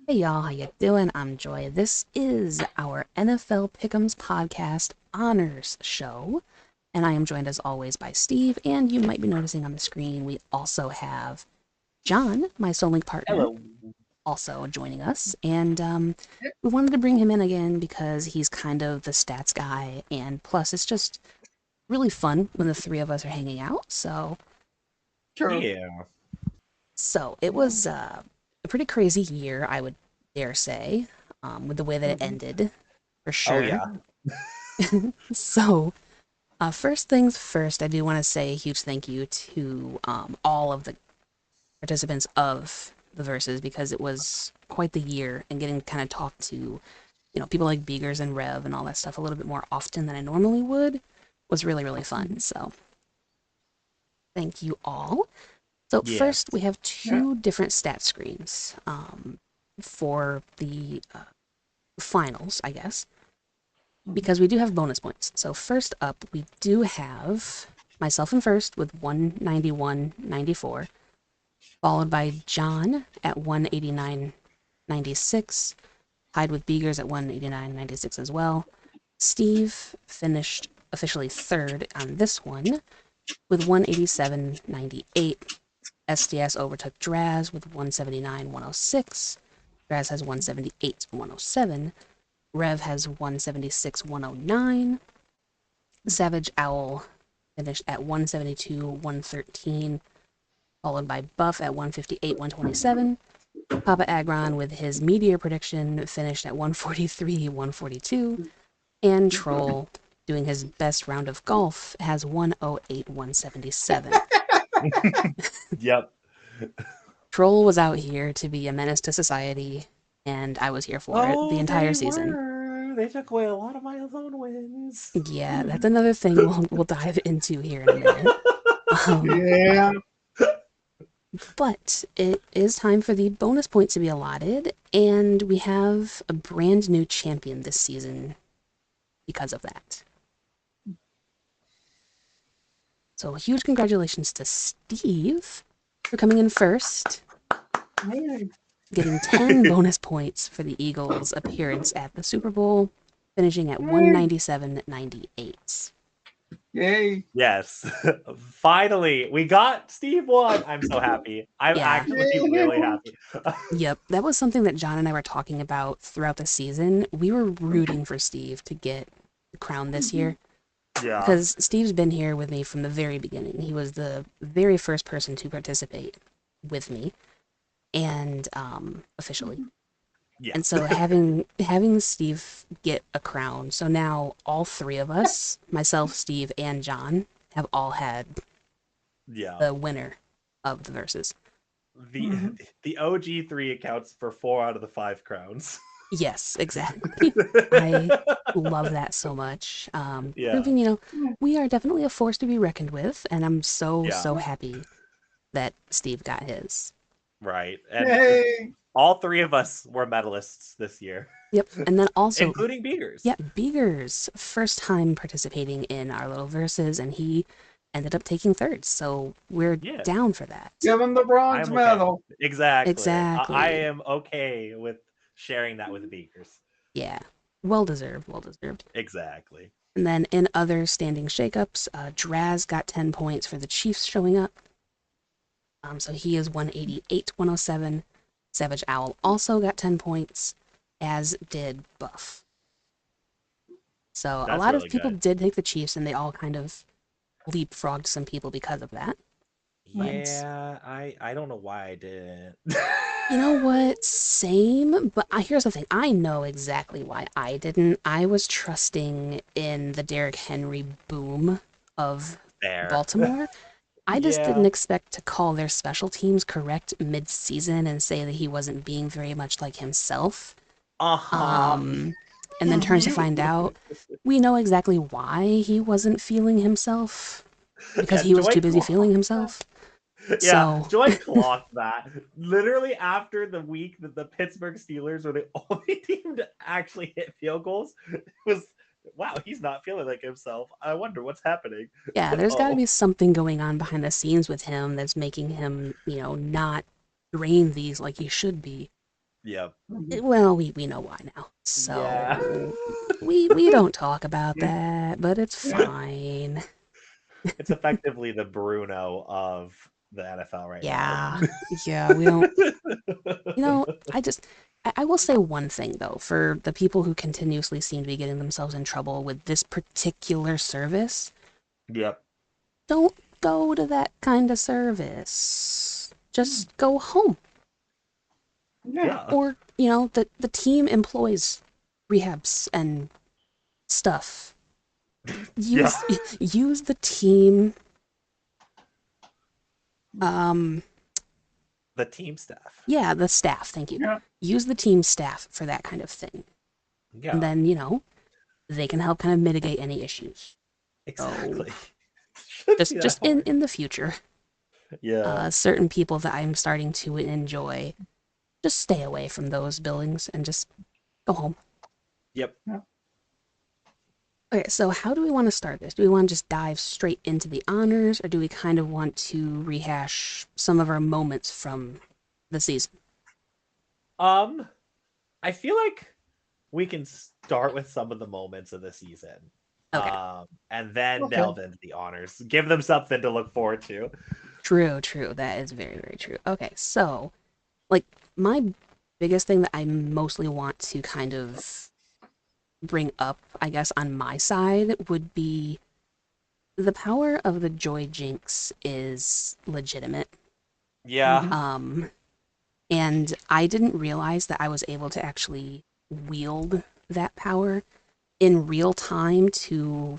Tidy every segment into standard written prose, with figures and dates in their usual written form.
Hey y'all, how you doing? I'm Joy. This is our NFL Pick Ems podcast honors show, and I am joined as always by Steve. And you might be noticing on the screen we also have John, my Soul Link partner, Hello. also joining us. And we wanted to bring him in again because he's kind of the stats guy, and plus it's just really fun when the three of us are hanging out. True. Yeah. So it was a pretty crazy year, I would dare say, with the way that it ended, for Oh sure. yeah. So, first things first, I do want to say a huge thank you to all of the participants of the verses because it was quite the year, and getting to kind of talk to people like Beegers and Rev and all that stuff a little bit more often than I normally would was really really fun. So thank you all. So Yes. first, we have two different stat screens for the finals, I guess, because we do have bonus points. So first up, we do have myself in first with 191.94, followed by John at 189.96, tied with Beegers at 189.96 as well. Steve finished officially third on this one with 187.98. SDS overtook Draz with 179.106. Draz has 178.107. Rev has 176.109. Savage Owl finished at 172.113, followed by Buff at 158.127. Papa Agron with his meteor prediction finished at 143.142. And Troll, doing his best round of golf, has 108.177. Yep. Troll was out here to be a menace to society, and I was here for it the entire season. They took away a lot of my own wins. Yeah, that's another thing we'll dive into here in a minute. Yeah. But it is time for the bonus points to be allotted, and we have a brand new champion this season because of that. So huge congratulations to Steve for coming in first, getting 10 bonus points for the Eagles' appearance at the Super Bowl, finishing at 197.98. Yay. Yes. Finally, we got Steve won. I'm so happy. I'm Yeah. actually really happy. Yep, that was something that John and I were talking about throughout the season. We were rooting for Steve to get the crown this year Yeah. because Steve's been here with me from the very beginning. He was the very first person to participate with me, and officially. Yeah. And so having Steve get a crown, so now all three of us, myself, Steve, and John, have all had Yeah. the winner of the verses. The OG3 accounts for 4 out of the 5 crowns. Yes, exactly. I love that so much. Yeah. Proving, we are definitely a force to be reckoned with, and I'm so Yeah. happy that Steve got his. Right. And Yay. all 3 of us were medalists this year. Yep, and then also including Beegers. Yeah, Beegers, first time participating in our little verses, and he ended up taking third. So we're down for that. Give him the bronze I'm medal. Okay. Exactly. Exactly. I am okay with sharing that with Beegers. Yeah, well deserved, well deserved. Exactly. And then in other standing shakeups, Draz got 10 points for the Chiefs showing up. So he is 188-107. Savage Owl also got 10 points, as did Buff. So That's a lot really of people good. did take the Chiefs, and they all kind of leapfrogged some people because of that. Yeah, I don't know why I didn't. You know what? Same, but here's the thing. I know exactly why I didn't. I was trusting in the Derrick Henry boom of Baltimore. I just didn't expect to call their special teams correct mid-season and say that he wasn't being very much like himself. And then turns to find out, we know exactly why he wasn't feeling himself. Because he was too busy feeling himself. Yeah, Joy clocked that. Literally after the week that the Pittsburgh Steelers were the only team to actually hit field goals, it was, wow, he's not feeling like himself. I wonder what's happening. Yeah, there's got to be something going on behind the scenes with him that's making him, not drain these like he should be. Yep. Well, we know why now. So we don't talk about that, but it's fine. It's effectively the Bruno of the NFL right now. Yeah, we don't. I will say one thing though, for the people who continuously seem to be getting themselves in trouble with this particular service, Yep. don't go to that kind of service. Just go home. Yeah. Or, the team employs rehabs and stuff. Use the team the team staff. Yeah, the staff, thank you. Yeah. Use the team staff for that kind of thing. Yeah. And then, they can help kind of mitigate any issues. Exactly. So, just in the future. Yeah. Certain people that I'm starting to enjoy, just stay away from those buildings and just go home. Yep. Yeah. Okay, so how do we want to start this? Do we want to just dive straight into the honors, or do we kind of want to rehash some of our moments from the season? I feel like we can start with some of the moments of the season. Okay. And then delve into the honors. Give them something to look forward to. True. That is very, very true. Okay, so, my biggest thing that I mostly want to kind of bring up, I guess, on my side would be the power of the JINX is legitimate. Yeah. And I didn't realize that I was able to actually wield that power in real time to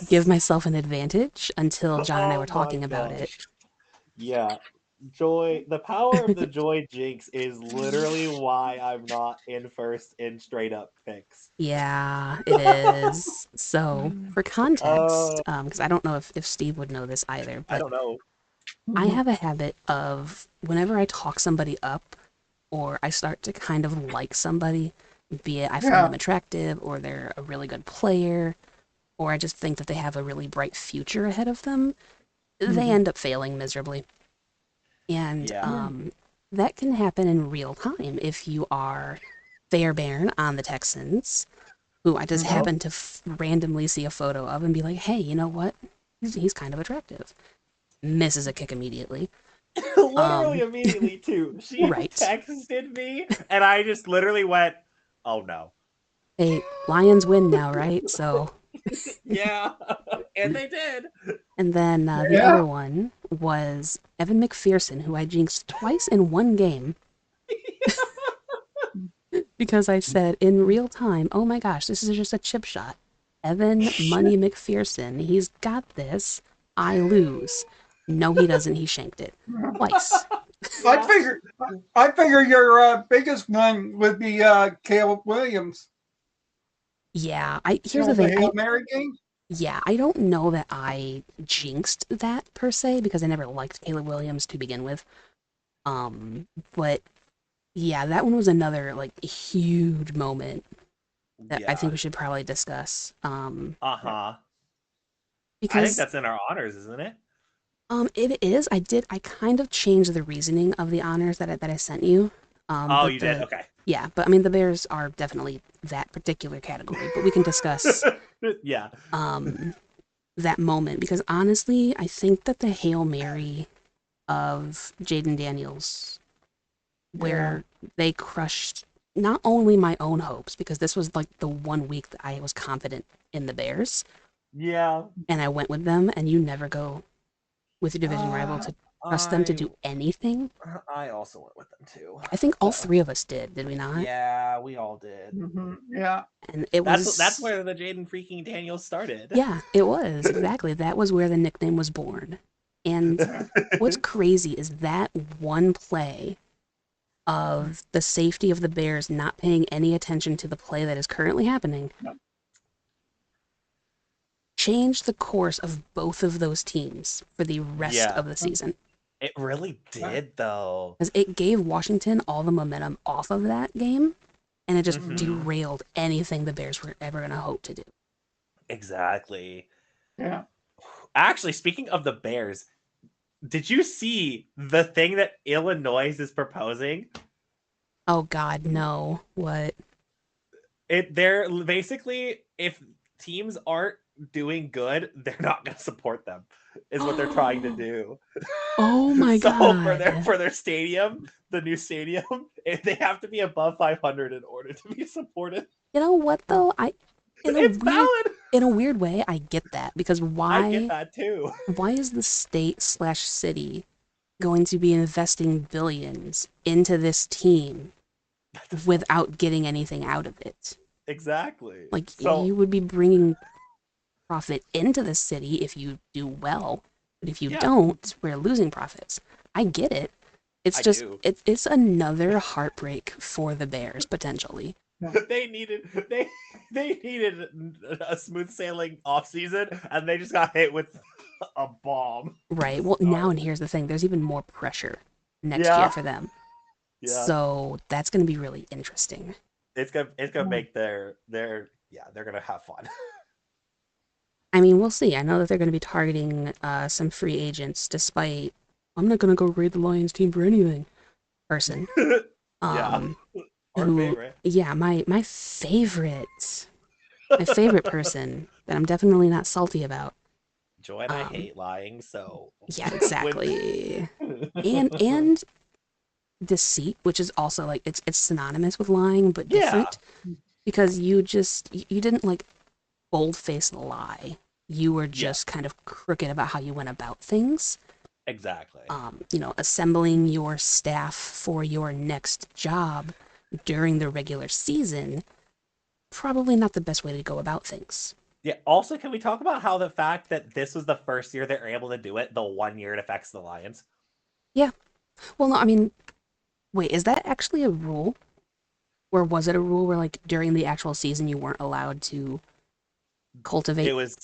give myself an advantage until John and I were talking about it. Yeah. The power of the JINX is literally why I'm not in first in straight up picks. Yeah, it is. So, for context, because I don't know if Steve would know this either, but I don't know. I have a habit of whenever I talk somebody up or I start to kind of like somebody, be it I find them attractive or they're a really good player, or I just think that they have a really bright future ahead of them, they end up failing miserably. And that can happen in real time if you are Fairbairn on the Texans, who I just happen to randomly see a photo of and be like, hey, you know what? He's kind of attractive. Misses a kick immediately. Literally immediately, too. She texted me, and I just literally went, oh, no. Hey, Lions win now, right? So... Yeah, and they did. And then the other one was Evan McPherson, who I jinxed twice in one game. Because I said in real time, oh my gosh, this is just a chip shot. Evan Money McPherson, he's got this. I lose. No, he doesn't. He shanked it twice. I figure your biggest one would be Caleb Williams. Yeah, here's the thing. Hail Mary game? Yeah, I don't know that I jinxed that per se because I never liked Caleb Williams to begin with. But yeah, that one was another huge moment that I think we should probably discuss. Because I think that's in our honors, isn't it? It is. I kind of changed the reasoning of the honors that I sent you. You did? Okay. Yeah, but I mean the Bears are definitely that particular category, but we can discuss that moment because honestly, I think that the Hail Mary of Jaden Daniels where they crushed not only my own hopes because this was the 1 week that I was confident in the Bears. Yeah. And I went with them and you never go with your division rival to trust them to do anything. I also went with them too. I think all three of us did we not? Yeah, we all did. Yeah. And that's where the Jaden freaking Daniels started. Yeah, it was. Exactly. That was where the nickname was born. And what's crazy is that one play of the safety of the Bears not paying any attention to the play that is currently happening changed the course of both of those teams for the rest of the season. It really did, though. Because it gave Washington all the momentum off of that game, and it just derailed anything the Bears were ever going to hope to do. Exactly. Yeah. Actually, speaking of the Bears, did you see the thing that Illinois is proposing? Oh God, no. What? They're basically, if teams aren't doing good, they're not going to support them. Is what they're trying to do. Oh my So God. for their stadium, the new stadium, they have to be above 500 in order to be supported. You know what though? In a It's weird valid. in a weird way, I get that because I get why that too. why is the state/city going to be investing billions into this team without getting anything out of it? Exactly. Like So you would be bringing profit into the city if you do well, but if you yeah, don't, we're losing profits. I get it. It's I just do. it's another heartbreak for the Bears potentially. They needed they needed a smooth sailing off season, and they just got hit with a bomb to Right. Well, now start. and here's the thing: there's even more pressure next year Yeah, for them. yeah. So that's going to be really interesting. It's gonna make they're gonna have fun. I mean, we'll see. I know that they're going to be targeting some free agents, despite I'm not going to go grade the Lions team for anything. Person, Yeah, um, our who, favorite. yeah, my favorite person that I'm definitely not salty about. Joy and I Um, hate lying, so yeah, when exactly. And deceit, which is also like it's synonymous with lying but yeah, different because you didn't like bold-faced lie. You were yeah, just kind of crooked about how you went about things. exactly. Assembling your staff for your next job during the regular season, probably not the best way to go about things. Yeah. Also, can we talk about how the fact that this was the first year they're able to do it, the 1 year it affects the Lions? Yeah. Well, no, I mean, wait, is that actually a rule? Or was it a rule where, like, during the actual season you weren't allowed to It cultivate? was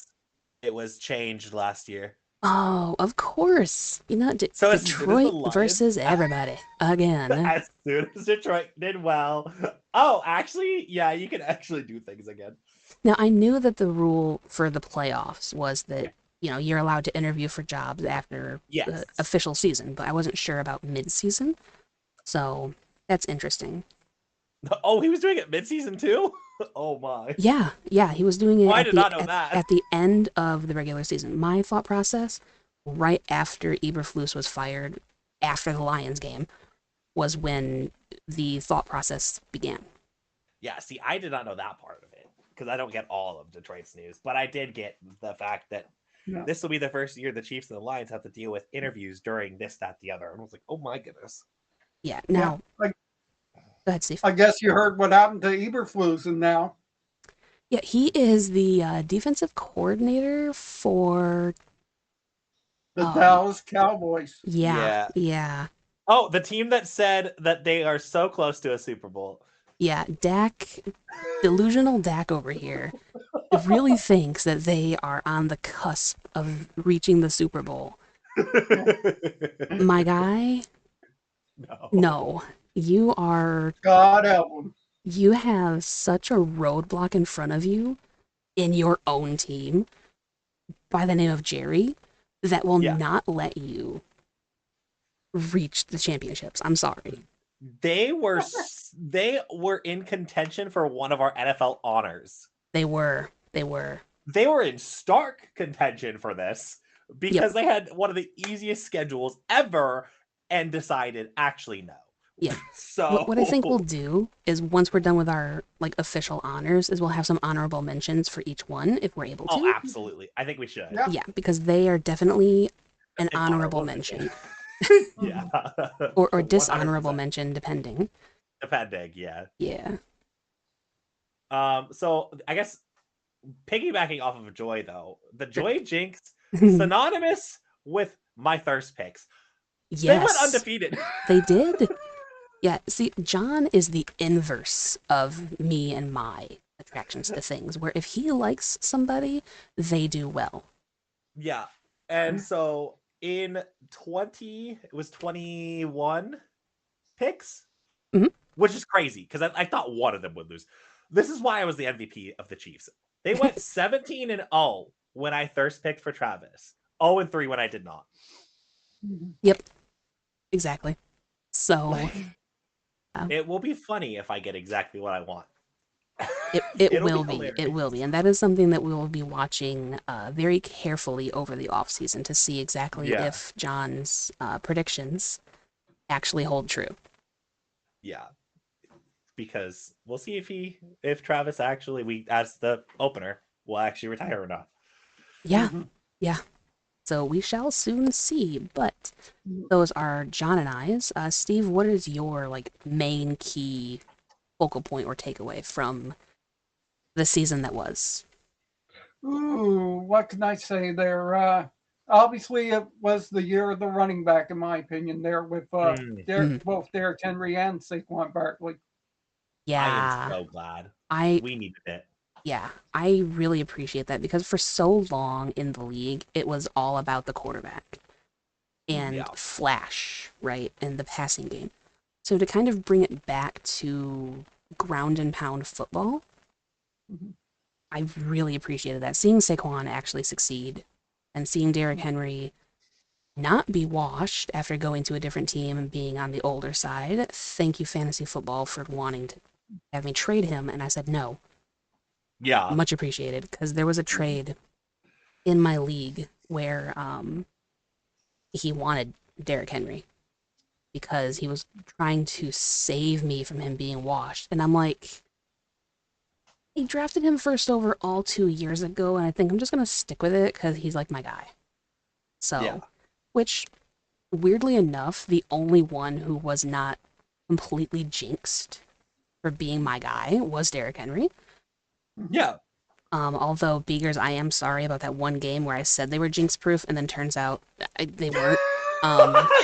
it was changed last year. Oh, of course. So as soon as the Detroit Lions, versus everybody again. as soon as Detroit did well, oh, actually, yeah, you can actually do things again. Now, I knew that the rule for the playoffs was that, Yeah. you're allowed to interview for jobs after the Yes. official season, but I wasn't sure about mid-season. So that's interesting. Oh, he was doing it mid-season too. Oh my. Yeah, yeah, he was doing Oh, it I at did the not know that. at the end of the regular season. My thought process, right after Eberflus was fired, after the Lions game, was when the thought process began. Yeah, see, I did not know that part of it because I don't get all of Detroit's news, but I did get the fact that Yeah. this will be the first year the Chiefs and the Lions have to deal with interviews during this, that, the other. And I was like, oh my goodness. Yeah. Yeah. Now, go ahead, Steve. I guess you heard what happened to Eberflus, and now Yeah, he is the defensive coordinator for. the Oh, Dallas Cowboys. yeah, Yeah. yeah, Oh, the team that said that they are so close to a Super Bowl. yeah. Delusional Dak over here, really thinks that they are on the cusp of reaching the Super Bowl. My guy, No. no. You are. God help them. You have such a roadblock in front of you in your own team by the name of Jerry that will Yeah. not let you reach the championships. I'm sorry. They were in contention for one of our NFL honors. They were. They were. They were in stark contention for this Yep. because they had one of the easiest schedules ever and decided actually no. Yeah. So What I think we'll do is once we're done with our like official honors is we'll have some honorable mentions for each one if we're able oh, to. absolutely. I think we should. Yeah. Yeah, because they are definitely an An honorable mention. Yeah. Or 100%. dishonorable mention depending. Depending, yeah. Yeah. So I guess piggybacking off of Joy though, the Joy JINX Yes. synonymous with my thirst picks. They went undefeated. They did. Yeah, see, John is the inverse of me and my attractions to things, where if he likes somebody, they do well. Yeah. And so in 21 picks, Mhm. which is crazy because I thought one of them would lose. This is why I was the MVP of the Chiefs. They went 17-0 when I thirst picked for Travis. 0-3 when I did not. Yep, exactly. So, It will be funny if I get exactly what I want. It will be. It will be. And that is something that we will be watching very carefully over the off season to see exactly if John's predictions actually hold true. Yeah. Because we'll see if Travis actually, as the opener, will actually retire or not. Yeah. Yeah. So we shall soon see. But those are John and I's. Steve, what is your main key focal point or takeaway from the season that was? Ooh, what can I say there? Obviously, it was the year of the running back, in my opinion, there with both Derrick Henry and Saquon Barkley. Yeah. I am so glad. We needed it. Yeah, I really appreciate that because for so long in the league, it was all about the quarterback and flash, right, in the passing game. So to kind of bring it back to ground and pound football, I really appreciated that. Seeing Saquon actually succeed and seeing Derrick Henry not be washed after going to a different team and being on the older side. Thank you, fantasy football, for wanting to have me trade him. And I said no. Yeah. Much appreciated, because there was a trade in my league where he wanted Derrick Henry because he was trying to save me from him being washed. And I'm like, he drafted him first overall 2 years ago, and I think I'm just going to stick with it because he's like my guy. So, which, weirdly enough, the only one who was not completely jinxed for being my guy was Derrick Henry. Yeah. Although, Beegers, I am sorry about that one game where I said they were jinx proof, and then turns out they weren't.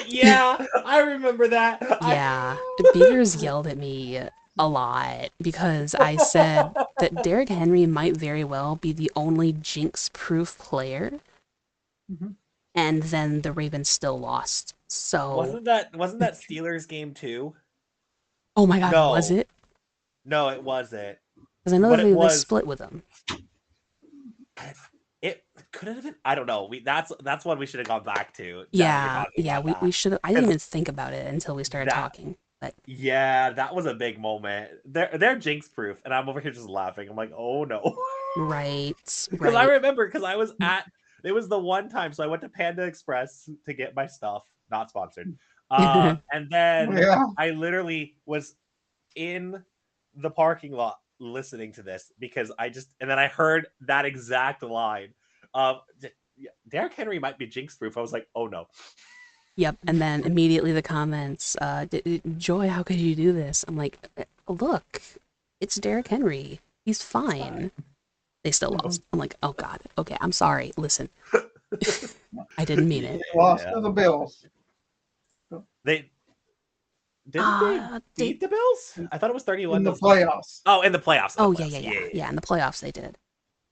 Yeah, I remember that. Yeah, Beegers yelled at me a lot because I said that Derrick Henry might very well be the only jinx proof player, and then the Ravens still lost. So wasn't that Steelers game too? Oh my God, was it? No, it wasn't. Because I know that they split with them. It could have been. I don't know. That's what we should have gone back to. Yeah, we should. I didn't even think about it until we started talking. But yeah, that was a big moment. They're jinx proof, and I'm over here just laughing. I'm like, oh no. Right. Because I remember I was at. It was the one time, so I went to Panda Express to get my stuff. Not sponsored. And then I literally was in the parking lot listening to this because and then I heard that exact line of Derrick Henry might be jinx proof. I was like, oh no. Yep. And then immediately the comments, Joy, how could you do this? I'm like, look, it's Derrick Henry. He's fine. They still lost. I'm like, oh God. Okay, I'm sorry. Listen. I didn't mean it. Lost to the Bills. They beat the Bills? I thought it was 31. In the playoffs. Oh, in the playoffs. Oh, yeah. In the playoffs they did.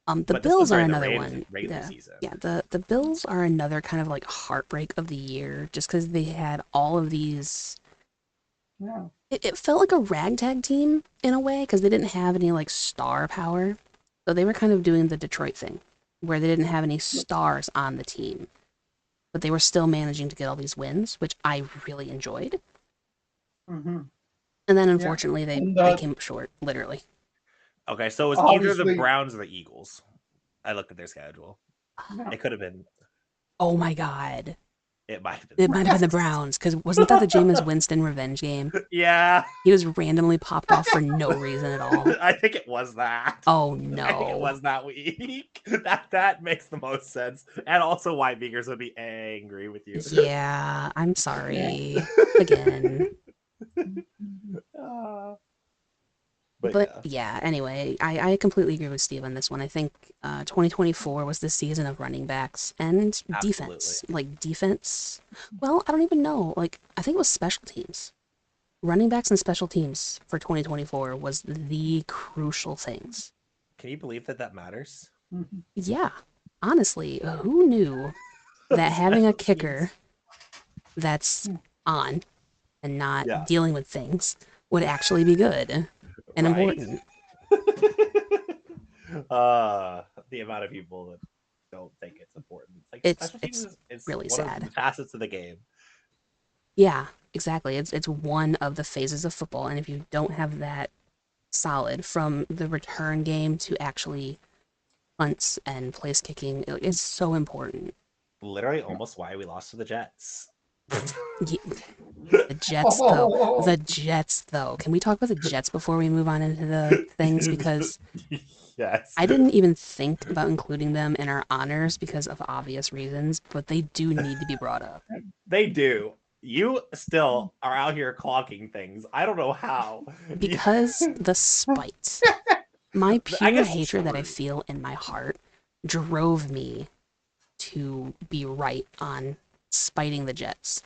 The Bills are another one. Yeah, the Bills are another kind of heartbreak of the year, just because they had all of these. Yeah. It felt like a ragtag team in a way because they didn't have any star power, so they were kind of doing the Detroit thing, where they didn't have any stars on the team, but they were still managing to get all these wins, which I really enjoyed. And then unfortunately they came up short, literally. Okay, so it was either the Browns or the Eagles. I looked at their schedule. It could have been. Oh my God. It might have been the Browns, because wasn't that the Jameis Winston revenge game? Yeah. He was randomly popped off for no reason at all. I think it was that. Oh no. I think it was that week. That makes the most sense. And also why Beegers would be angry with you. Yeah, I'm sorry. Again. But yeah, anyway, I completely agree with Steve on this one. I think 2024 was the season of running backs and defense. Defense, well, I don't even know. I think it was special teams. Running backs and special teams for 2024 was the crucial things. Can you believe that matters? Yeah. Honestly, who knew that having a kicker that's on and not dealing with things would actually be good and important. The amount of people that don't think it's important. It's really one sad. of the facets of the game. Yeah. exactly. It's one of the phases of football, and if you don't have that solid from the return game to actually punts and place kicking, it's so important. Literally almost why we lost to the Jets. The Jets, though. The Jets, though. Can we talk about the Jets before we move on into the things? Because yes, I didn't even think about including them in our honors because of obvious reasons, but they do need to be brought up. They do. You still are out here clocking things. I don't know how. Because the spite. My pure hatred that I feel in my heart drove me to be right on spiting the Jets.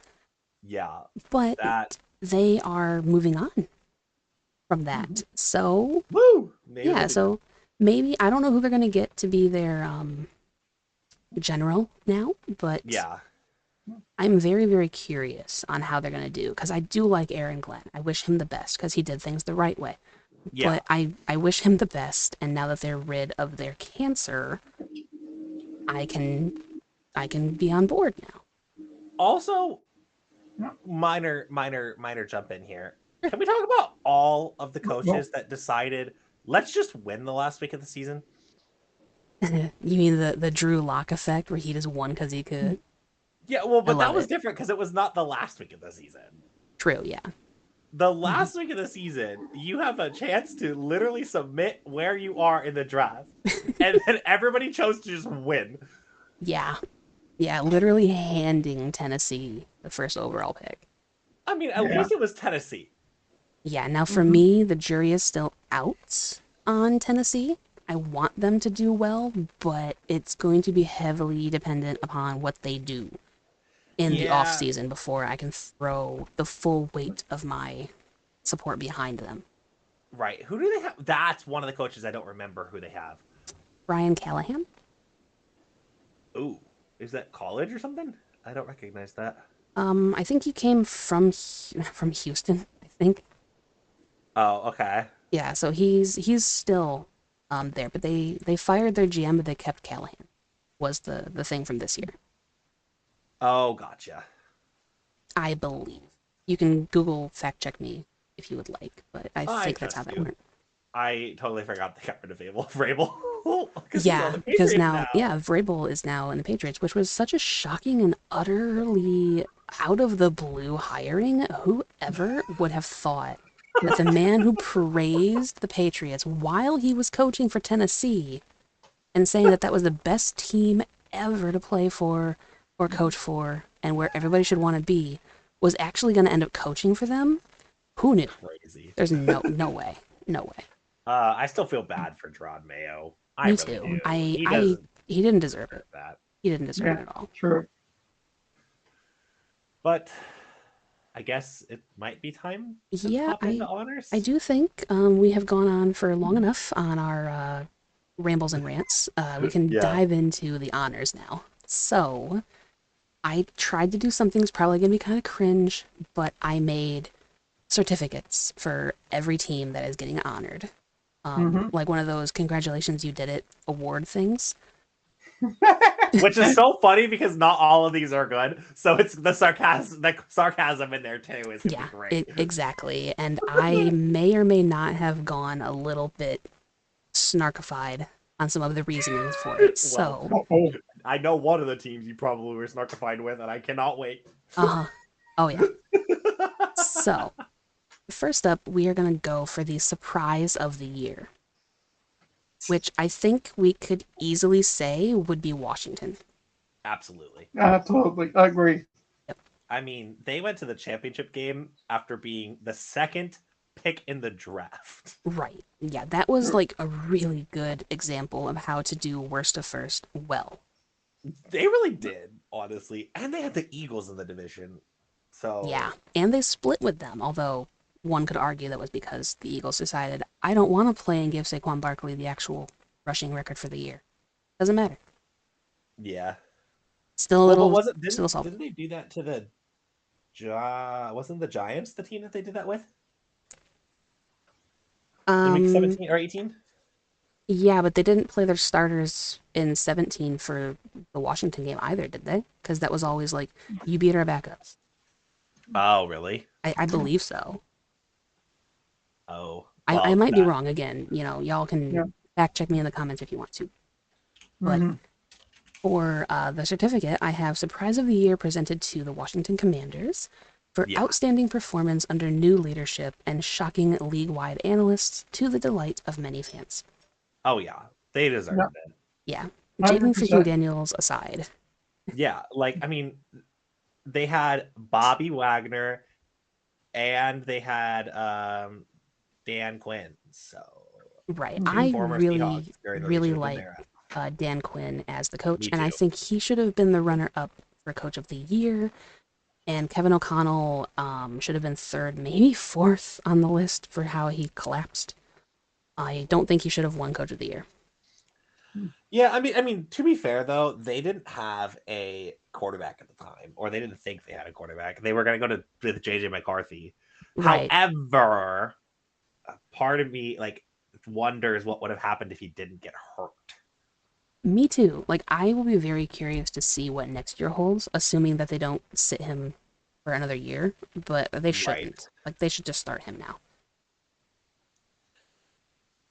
Yeah. But they are moving on from that. So, woo! So maybe, I don't know who they're going to get to be their general now, but yeah. I'm very, very curious on how they're going to do, because I do like Aaron Glenn. I wish him the best, because he did things the right way. Yeah. But I wish him the best, and now that they're rid of their cancer, I can be on board now. Also, minor jump in here. Can we talk about all of the coaches that decided, let's just win the last week of the season? You mean the Drew Lock effect, where he just won because he could? Yeah, well, but that was different because it was not the last week of the season. True, yeah. The last week of the season, you have a chance to literally submit where you are in the draft. And then everybody chose to just win. Yeah. Yeah, literally handing Tennessee the first overall pick. I mean, at least it was Tennessee. Yeah, now for me, the jury is still out on Tennessee. I want them to do well, but it's going to be heavily dependent upon what they do in the off season before I can throw the full weight of my support behind them. Right. Who do they have? That's one of the coaches I don't remember who they have. Brian Callahan. Ooh, is that college or something? I don't recognize that. I think he came from Houston, I think. Oh, okay. Yeah, so he's still there, but they fired their GM, but they kept Callahan. Was the thing from this year. Oh, gotcha. I believe. You can Google fact check me if you would like, but I think that's how that went. I totally forgot they got rid of Vrabel. Yeah, because now, Vrabel is now in the Patriots, which was such a shocking and utterly out of the blue hiring. Whoever would have thought that the man who praised the Patriots while he was coaching for Tennessee and saying that that was the best team ever to play for or coach for and where everybody should want to be was actually going to end up coaching for them? Who knew? Crazy. There's no way. No way. I still feel bad for Gerard Mayo. Me too. He didn't deserve it. He didn't deserve it at all. True. But I guess it might be time to hop into honors. I do think we have gone on for long enough on our rambles and rants. We can dive into the honors now. So I tried to do something that's probably going to be kind of cringe, but I made certificates for every team that is getting honored. Like one of those congratulations you did it award things. Which is so funny because not all of these are good. So it's the sarcasm in there too is great. Exactly. And I may or may not have gone a little bit snarkified on some of the reasonings for it. So I know one of the teams you probably were snarkified with, and I cannot wait. Oh yeah. So first up, we are going to go for the surprise of the year, which I think we could easily say would be Washington. Absolutely. Absolutely. I agree. Yep. I mean, they went to the championship game after being the second pick in the draft. Right. Yeah, that was like a really good example of how to do worst to first well. They really did, honestly. And they had the Eagles in the division. So yeah, and they split with them, although one could argue that was because the Eagles decided, I don't want to play and give Saquon Barkley the actual rushing record for the year. Doesn't matter. Yeah. Still a little. Didn't they do that to the? Wasn't the Giants the team that they did that with? In week 17 or 18? Yeah, but they didn't play their starters in 17 for the Washington game either, did they? Because that was always like, you beat our backups. Oh, really? I believe so. Oh, I well, might be wrong again. Y'all can fact check me in the comments if you want to. But for the certificate, I have Surprise of the Year presented to the Washington Commanders for outstanding performance under new leadership and shocking league-wide analysts to the delight of many fans. Oh, yeah. They deserved it. Yeah. Jaden freaking Daniels aside. Yeah. Like, I mean, they had Bobby Wagner and they had Dan Quinn. So, right. I really, really like era. Dan Quinn as the coach, and I think he should have been the runner-up for Coach of the Year. And Kevin O'Connell should have been third, maybe fourth on the list for how he collapsed. I don't think he should have won Coach of the Year. Yeah, I mean, to be fair though, they didn't have a quarterback at the time, or they didn't think they had a quarterback. They were going to go with JJ McCarthy. Right. However, part of me like wonders what would have happened if he didn't get hurt. Me too. Like, I will be very curious to see what next year holds, assuming that they don't sit him for another year, but they shouldn't. Right. Like, they should just start him now.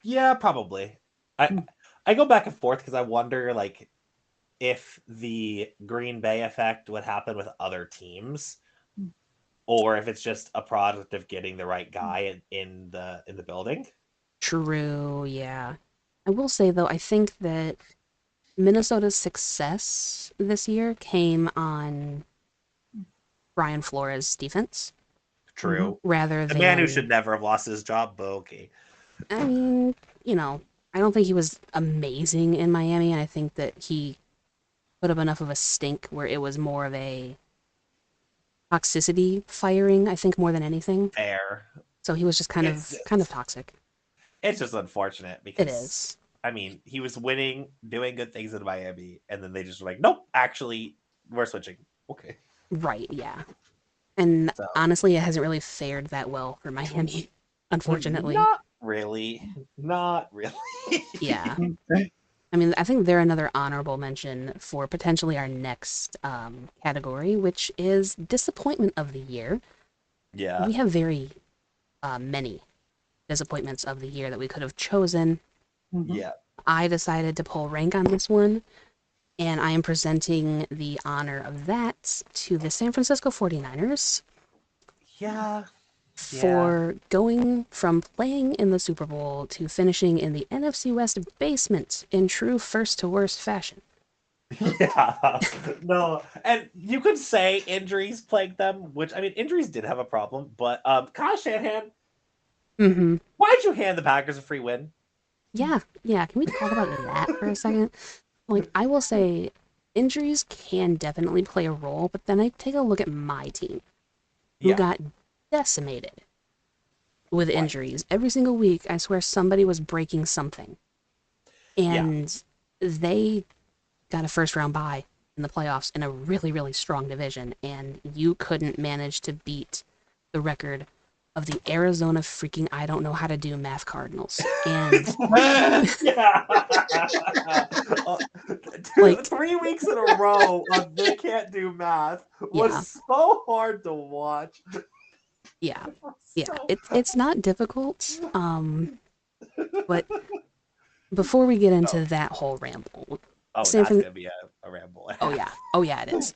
Yeah, probably. I go back and forth because I wonder, like, if the Green Bay effect would happen with other teams, or if it's just a product of getting the right guy in the building. True, yeah. I will say though, I think that Minnesota's success this year came on Brian Flores' defense. True. Rather than the man who should never have lost his job, but okay. I mean, I don't think he was amazing in Miami, and I think that he put up enough of a stink where it was more of a toxicity firing, I think, more than anything. Fair. So he was just kind of toxic. It's just unfortunate because it is. I mean, he was winning, doing good things in Miami, and then they just were like, nope, actually, we're switching. Okay. Right, yeah. And honestly, it hasn't really fared that well for Miami, unfortunately. Not really. Not really. Yeah. I mean, I think they're another honorable mention for potentially our next category, which is Disappointment of the Year. Yeah. We have very many disappointments of the year that we could have chosen. Yeah. I decided to pull rank on this one, and I am presenting the honor of that to the San Francisco 49ers. Yeah. For going from playing in the Super Bowl to finishing in the NFC West basement in true first to worst fashion. Yeah. No, and you could say injuries plagued them, which, I mean, injuries did have a problem, but Kyle Shanahan, why'd you hand the Packers a free win? Yeah. Can we talk about that for a second? Like, I will say injuries can definitely play a role, but then I take a look at my team, who got decimated with injuries. Every single week, I swear somebody was breaking something. And they got a first-round bye in the playoffs in a really, really strong division, and you couldn't manage to beat the record of the Arizona freaking I don't know how to do math Cardinals. And like 3 weeks in a row of they can't do math was so hard to watch. Yeah. It's not difficult. But before we get into that whole ramble, that's gonna be a ramble. Oh yeah, it is.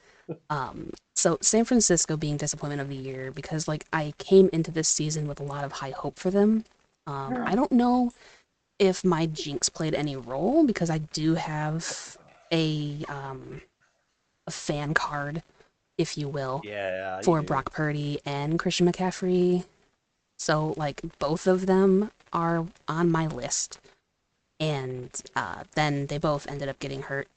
So San Francisco being disappointment of the year because like I came into this season with a lot of high hope for them. I don't know if my jinx played any role because I do have a fan card, if you will, for Brock Purdy and Christian McCaffrey. So like both of them are on my list, and then they both ended up getting hurt.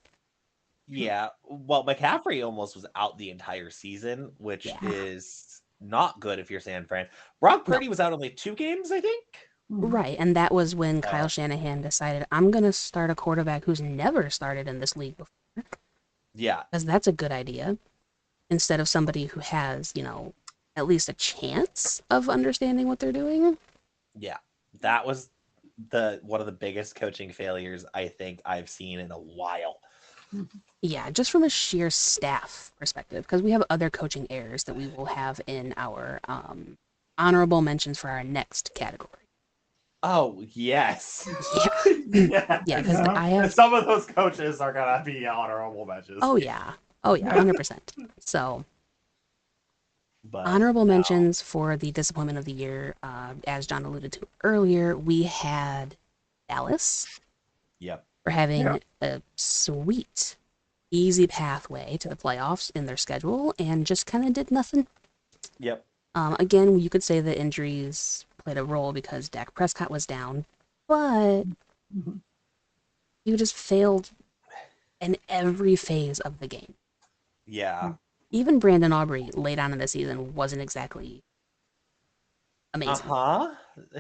Yeah, well, McCaffrey almost was out the entire season, which is not good if you're San Fran. Brock Purdy was out only 2 games, I think. Right, and that was when Kyle Shanahan decided, I'm going to start a quarterback who's never started in this league before. Yeah. Because that's a good idea. Instead of somebody who has, at least a chance of understanding what they're doing. Yeah, that was one of the biggest coaching failures I think I've seen in a while. Yeah, just from a sheer staff perspective, because we have other coaching errors that we will have in our honorable mentions for our next category. Oh, yes. Yeah. Yeah, because I have... Some of those coaches are going to be honorable mentions. Oh, yeah. Oh, yeah, 100%. So, but honorable mentions for the disappointment of the year, as John alluded to earlier, we had Dallas. Yep. For having a sweet, easy pathway to the playoffs in their schedule and just kind of did nothing. Yep. Again, you could say that injuries played a role because Dak Prescott was down, but you just failed in every phase of the game. Yeah. Even Brandon Aubrey late on in the season wasn't exactly amazing.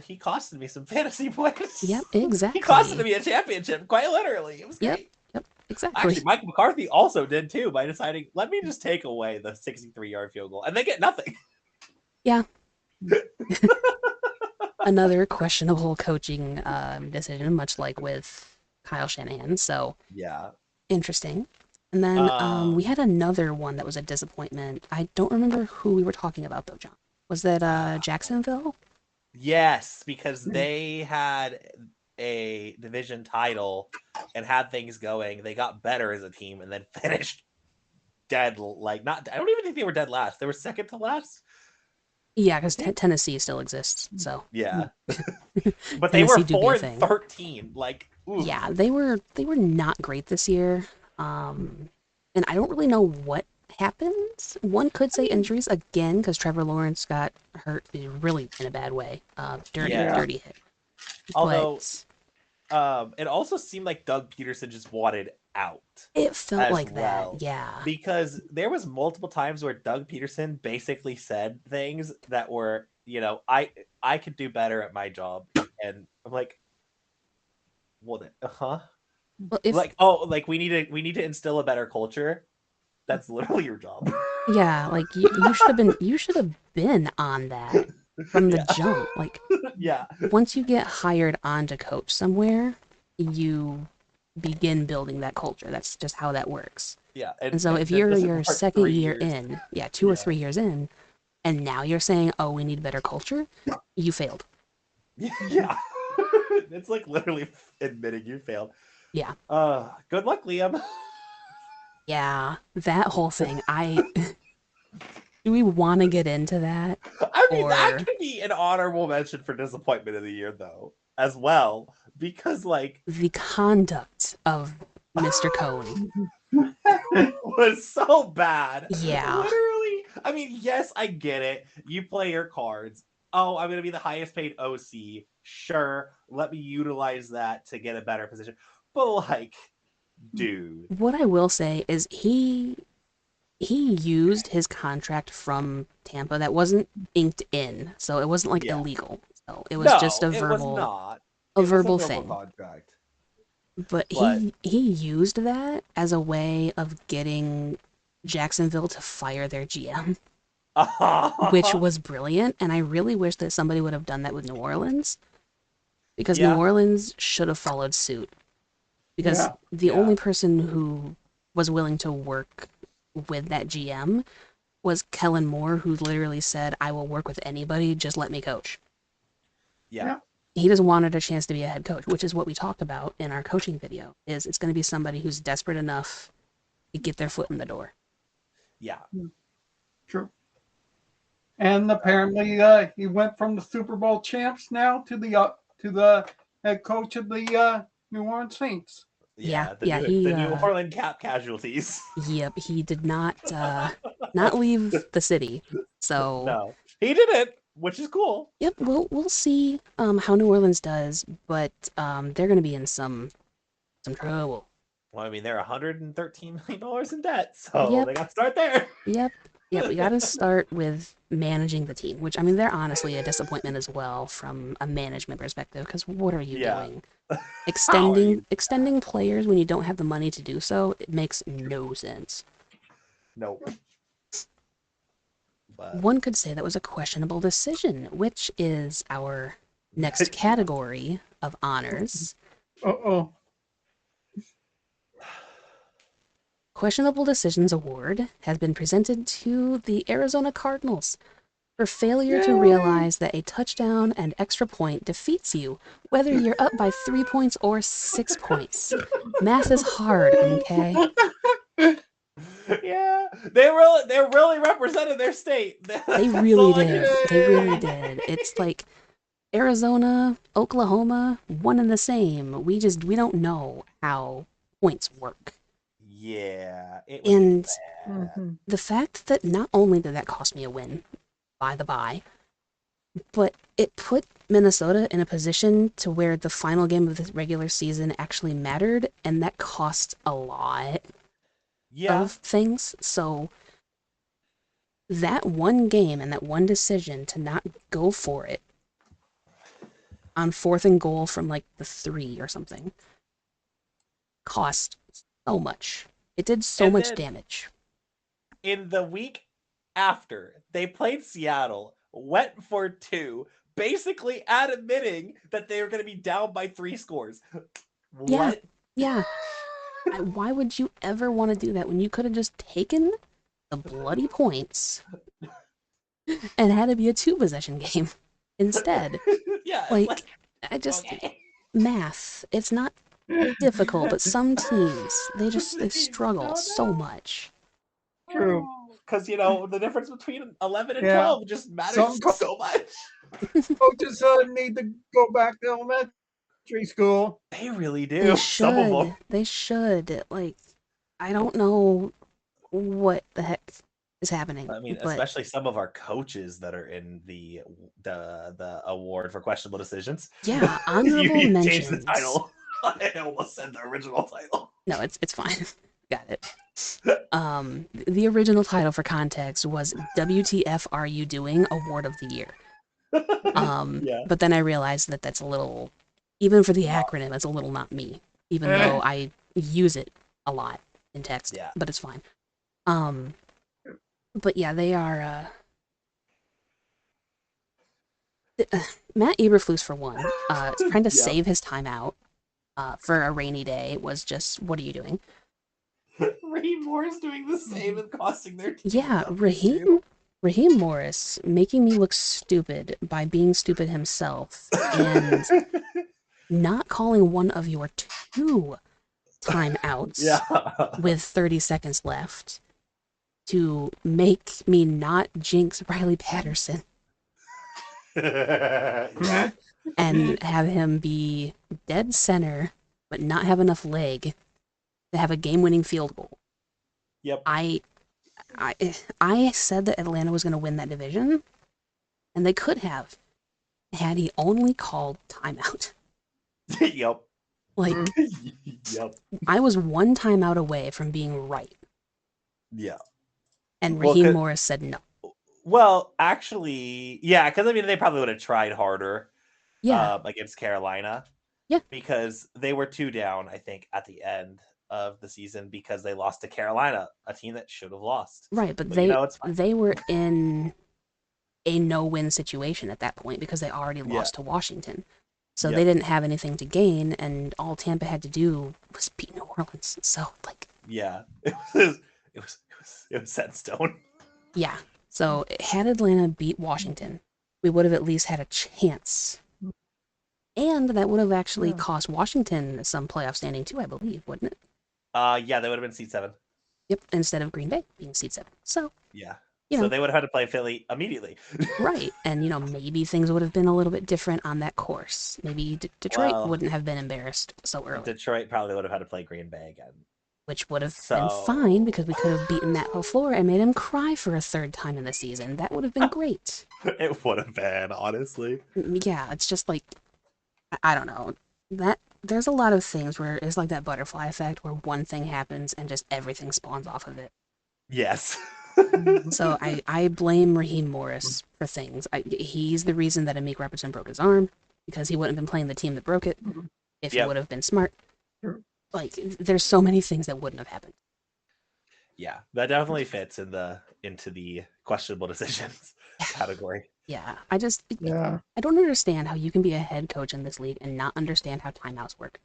He costed me some fantasy points. Yep, exactly. He costed me a championship, quite literally. It was great. Yep, exactly. Actually, Mike McCarthy also did too by deciding, let me just take away the 63-yard field goal, and they get nothing. Yeah. Another questionable coaching decision, much like with Kyle Shanahan. So yeah, interesting. And then we had another one that was a disappointment. I don't remember who we were talking about though, John. Was that Jacksonville? Yes, because they had a division title and had things going. They got better as a team and then finished dead. Like, not, I don't even think they were dead last. They were second to last. Yeah, because Tennessee still exists. So yeah, but they were 4-13. Like, oof. Yeah, they were not great this year. And I don't really know what happened. One could say injuries again because Trevor Lawrence got hurt really in a bad way. Dirty hit. Although, it also seemed like Doug Peterson just wanted out. It felt like that, yeah. Because there was multiple times where Doug Peterson basically said things that were, I could do better at my job, and I'm like, what? Well, we need to instill a better culture. That's literally your job. Yeah, like you should have been on that from the jump. Like, once you get hired on to coach somewhere, you begin building that culture. That's just how that works. Yeah, and so if you're your second year in, 2 or 3 years in, and now you're saying, "Oh, we need better culture," you failed. Yeah, it's like literally admitting you failed. Yeah. Good luck, Liam. Yeah, that whole thing. Do we want to get into that? I mean, that could be an honorable mention for disappointment of the year, though, as well, because the conduct of Mr. Cohn was so bad. Yeah. Literally. I mean, yes, I get it. You play your cards. Oh, I'm going to be the highest paid OC. Sure, let me utilize that to get a better position. But, dude. What I will say is he used his contract from Tampa that wasn't inked in, so it wasn't illegal. So it was just a verbal thing. Contract. But he used that as a way of getting Jacksonville to fire their GM, which was brilliant. And I really wish that somebody would have done that with New Orleans, because New Orleans should have followed suit. Because the only person who was willing to work with that GM was Kellen Moore, who literally said, "I will work with anybody, just let me coach." Yeah. He just wanted a chance to be a head coach, which is what we talked about in our coaching video. Is it's going to be somebody who's desperate enough to get their foot in the door. Yeah. True. And apparently, he went from the Super Bowl champs now to the head coach of the New Orleans Saints. The New Orleans cap casualties. Yep, he did not leave the city. So no, he didn't, which is cool. Yep, we'll see how New Orleans does, but they're going to be in some trouble. Well, I mean, they're $113 million in debt, so they got to start there. Yep, we got to start with managing the team, which, I mean, they're honestly a disappointment as well from a management perspective, because what are you doing? Extending players when you don't have the money to do so, it makes no sense. Nope. But one could say that was a questionable decision, which is our next category of honors. Questionable Decisions Award has been presented to the Arizona Cardinals for failure to realize that a touchdown and extra point defeats you, whether you're up by 3 points or 6 points. Math is hard, okay? Yeah, they really represented their state. They really did. They really did. It's like Arizona, Oklahoma, one and the same. We don't know how points work. Yeah, and the fact that not only did that cost me a win, by the by, but it put Minnesota in a position to where the final game of the regular season actually mattered, and that cost a lot of things. So that one game and that one decision to not go for it on 4th and goal from like the 3 or something cost so much. It did so much damage. In the week after, they played Seattle, went for 2, basically admitting that they were going to be down by 3 scores. What? Yeah. Why would you ever want to do that when you could have just taken the bloody points and had it be a 2-possession game instead? Yeah. Like I just math. It's not difficult, but some teams they struggle so much. True. Because the difference between 11 and 12 just matters so much. Coaches need to go back to elementary school. They really do. They should. Some of them. They should. Like, I don't know what the heck is happening. I mean, especially some of our coaches that are in the award for questionable decisions. Yeah, honorable mentions. Changed the title. I almost said the original title. No, it's fine. Got it. The original title for context was WTF Are You Doing? Award of the Year. But then I realized that that's a little, even for the acronym, it's a little not me, even though I use it a lot in text, but it's fine. But yeah, they are, Matt Eberflus, for one, trying to save his time out for a rainy day was just, what are you doing? Raheem Morris doing the same and costing their team. Yeah, Raheem Morris making me look stupid by being stupid himself and not calling one of your 2 timeouts with 30 seconds left to make me not jinx Riley Patterson and have him be dead center but not have enough leg to have a game-winning field goal. Yep. I said that Atlanta was going to win that division, and they could have had he only called timeout. Yep. Like, yep. I was 1 timeout away from being right. Yeah. And Raheem Morris said no. Well, actually, yeah, because I mean, they probably would have tried harder against Carolina. Yeah. Because they were 2 down, I think, at the end of the season because they lost to Carolina, a team that should have lost. Right, but they were in a no-win situation at that point because they already lost to Washington. So they didn't have anything to gain, and all Tampa had to do was beat New Orleans. So, like... Yeah, it was set in stone. Yeah, so had Atlanta beat Washington, we would have at least had a chance. And that would have actually cost Washington some playoff standing too, I believe, wouldn't it? Yeah, they would have been seed 7. Yep, instead of Green Bay being seed 7. So yeah, so they would have had to play Philly immediately. Right, and maybe things would have been a little bit different on that course. Maybe Detroit wouldn't have been embarrassed so early. Detroit probably would have had to play Green Bay again, which would have been fine because we could have beaten Matt LaFleur and made him cry for a 3rd time in the season. That would have been great. It would have been, honestly. Yeah, it's just like, I don't know. There's a lot of things where it's like that butterfly effect where one thing happens and just everything spawns off of it. Yes. So I blame Raheem Morris for things. He's the reason that Amik Robertson broke his arm because he wouldn't have been playing the team that broke it if he would have been smart. Like, there's so many things that wouldn't have happened. Yeah, that definitely fits into the questionable decisions category. Yeah, I don't understand how you can be a head coach in this league and not understand how timeouts work.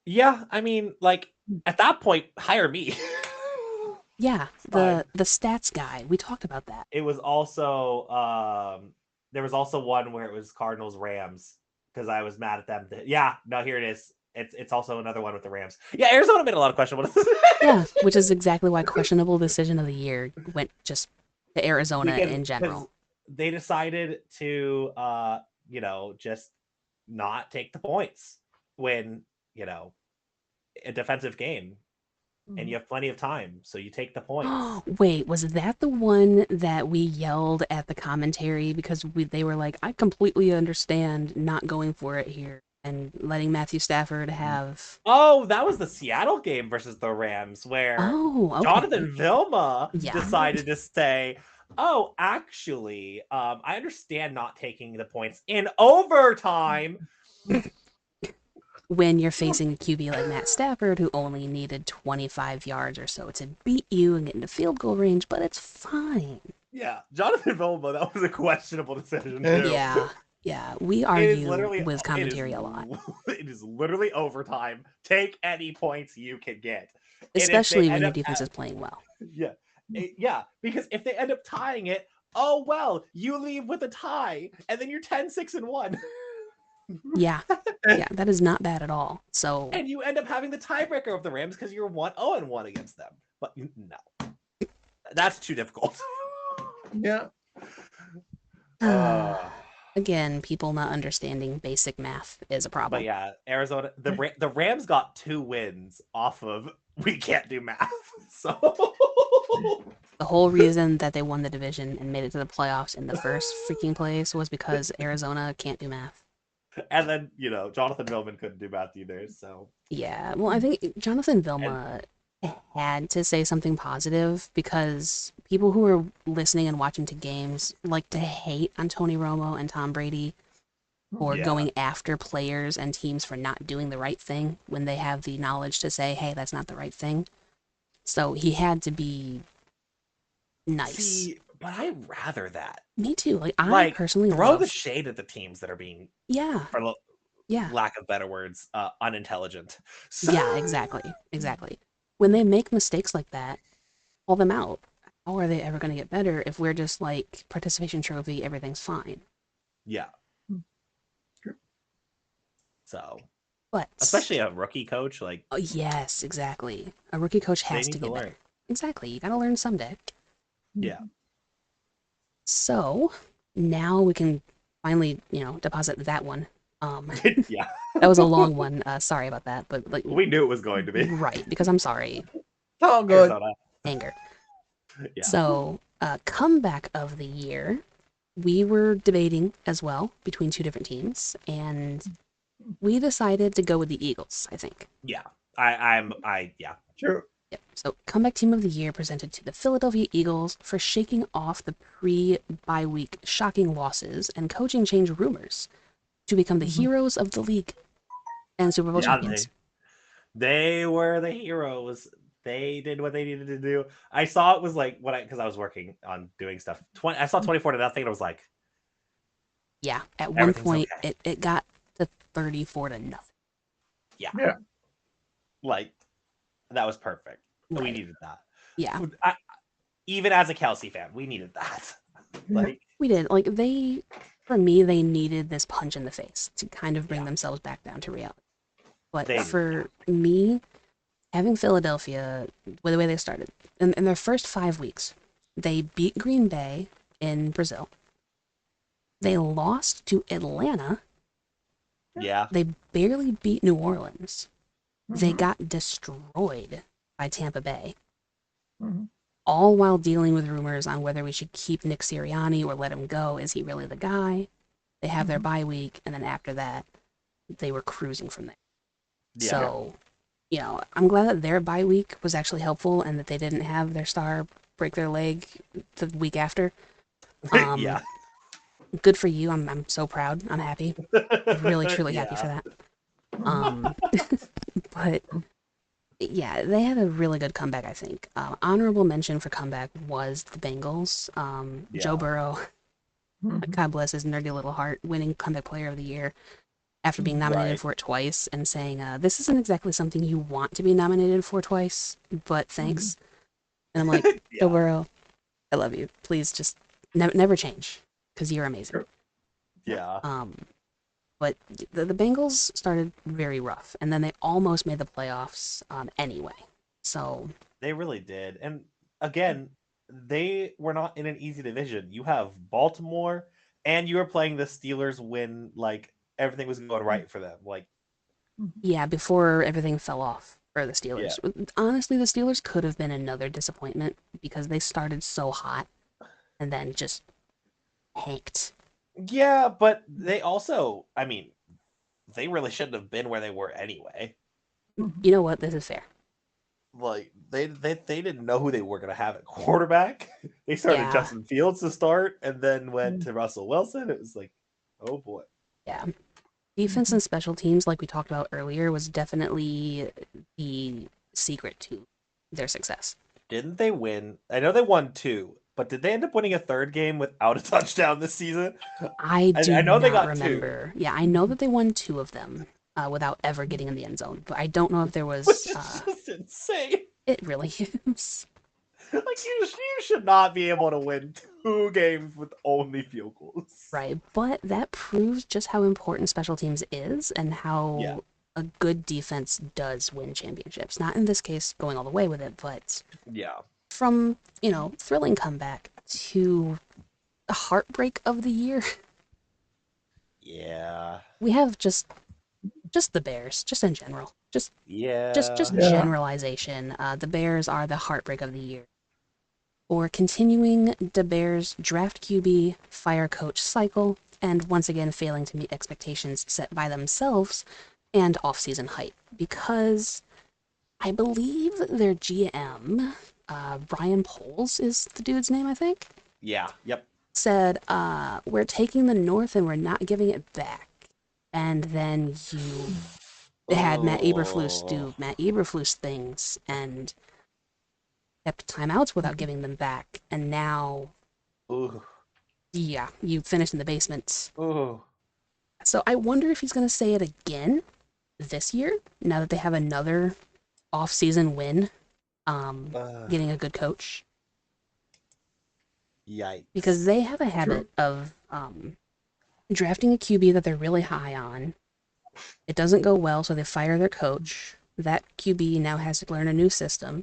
Yeah, I mean, like, at that point, hire me. Yeah, the stats guy. We talked about that. It was also there was also one where it was Cardinals Rams because I was mad at them. Yeah, no, here it is. It's also another one with the Rams. Yeah, Arizona made a lot of questionable decisions. Yeah, which is exactly why questionable decision of the year went just to Arizona in general. They decided to just not take the points when, a defensive game and you have plenty of time, so you take the points. Wait, was that the one that we yelled at the commentary because they were like, I completely understand not going for it here and letting Matthew Stafford have... Oh, that was the Seattle game versus the Rams where okay. Jonathan Vilma decided to say, oh, actually, I understand not taking the points in overtime. When you're facing a QB like Matt Stafford, who only needed 25 yards or so to beat you and get into field goal range, but it's fine. Yeah, Jonathan Vilma, that was a questionable decision too. Yeah, we argue with commentary a lot. It is literally overtime. Take any points you can get. Especially when your defense is playing well. Yeah, because if they end up tying it, oh well, you leave with a tie, and then you're 10-6-1. Yeah, that is not bad at all. So, and you end up having the tiebreaker of the Rams because you're 1-0-1 against them. But no, that's too difficult. Yeah. Again, people not understanding basic math is a problem. But yeah, Arizona, the Rams got 2 wins off of we can't do math. So the whole reason that they won the division and made it to the playoffs in the first freaking place was because Arizona can't do math. And then, Jonathan Vilma couldn't do math either, so... Yeah, well, I think Jonathan Vilma had to say something positive because people who are listening and watching to games like to hate on Tony Romo and Tom Brady for going after players and teams for not doing the right thing when they have the knowledge to say, hey, that's not the right thing. So he had to be nice. See, but I'd rather that. Me too. I personally throw the shade at the teams that are being for lack of better words, unintelligent. So... Yeah, exactly. When they make mistakes like that, call them out. How are they ever going to get better if we're just like participation trophy, everything's fine? Yeah. So, but especially a rookie coach, like... Oh, yes, exactly. A rookie coach has to get better. Exactly. You got to learn someday. Yeah. So now we can finally, deposit that one. Yeah. That was a long one. Sorry about that, but we knew it was going to be. Right, because I'm sorry. Oh, good. Anger. Yeah. So, comeback of the year, we were debating as well between 2 different teams, and we decided to go with the Eagles, I think. Yeah. Yeah. Sure. Yep. So, comeback team of the year presented to the Philadelphia Eagles for shaking off the pre-bye week shocking losses and coaching change rumors to become the heroes of the league and Super Bowl champions. They were the heroes. They did what they needed to do. I saw it was like because I was working on doing stuff. I saw 24-0, and I was like, yeah. At one point, it got to 34-0. Yeah. That was perfect. Right. We needed that. Yeah. Even as a Kelsey fan, we needed that. We did. For me, they needed this punch in the face to kind of bring themselves back down to reality. But for me, having Philadelphia, the way they started, in their first 5 weeks, they beat Green Bay in Brazil. They lost to Atlanta. Yeah. They barely beat New Orleans. They got destroyed by Tampa Bay. All while dealing with rumors on whether we should keep Nick Sirianni or let him go. Is he really the guy? They have their bye week, and then after that, they were cruising from there. Yeah. So, I'm glad that their bye week was actually helpful and that they didn't have their star break their leg the week after. Yeah. Good for you. I'm so proud. I'm happy. Really, truly happy for that. But yeah, they had a really good comeback, I think. Honorable mention for comeback was the Bengals. Joe Burrow, God bless his nerdy little heart, winning comeback player of the year after being nominated for it twice and saying, this isn't exactly something you want to be nominated for twice, but thanks. And I'm like, Joe Burrow, I love you. Please just never change because you're amazing. Yeah. But the Bengals started very rough, and then they almost made the playoffs anyway. So they really did. And again, they were not in an easy division. You have Baltimore, and you were playing the Steelers when like everything was going right for them. Like, yeah, before everything fell off for the Steelers. Yeah. Honestly, the Steelers could have been another disappointment because they started so hot and then just tanked. Yeah, but they also, I mean, they really shouldn't have been where they were anyway. You know what? This is fair. Like they didn't know who they were going to have at quarterback. They started Justin Fields to start, and then went to Russell Wilson. It was like, oh boy. Yeah. Defense and special teams, like we talked about earlier, was definitely the secret to their success. Didn't they win? I know they won 2, but did they end up winning a 3rd game without a touchdown this season? I know not they got remember. 2. Yeah, I know that they won 2 of them without ever getting in the end zone, but I don't know if there was. Which is just insane. It really is. Like you should not be able to win 2 games with only field goals. Right, but that proves just how important special teams is and how a good defense does win championships. Not in this case going all the way with it, but from, thrilling comeback to the heartbreak of the year. Yeah. We have just the Bears, just in general. Just generalization. The Bears are the heartbreak of the year. Or continuing the Bears' draft QB, fire coach cycle, and once again failing to meet expectations set by themselves and off-season hype. Because I believe their GM, Brian Poles is the dude's name, I think? Yeah, yep. Said, we're taking the North and we're not giving it back. And then you had Matt Eberflus do Matt Eberflus things and kept timeouts without giving them back, and now, you finished in the basement. So I wonder if he's going to say it again this year, now that they have another off-season win, getting a good coach. Yikes. Because they have a habit of drafting a QB that they're really high on. It doesn't go well, so they fire their coach. That QB now has to learn a new system.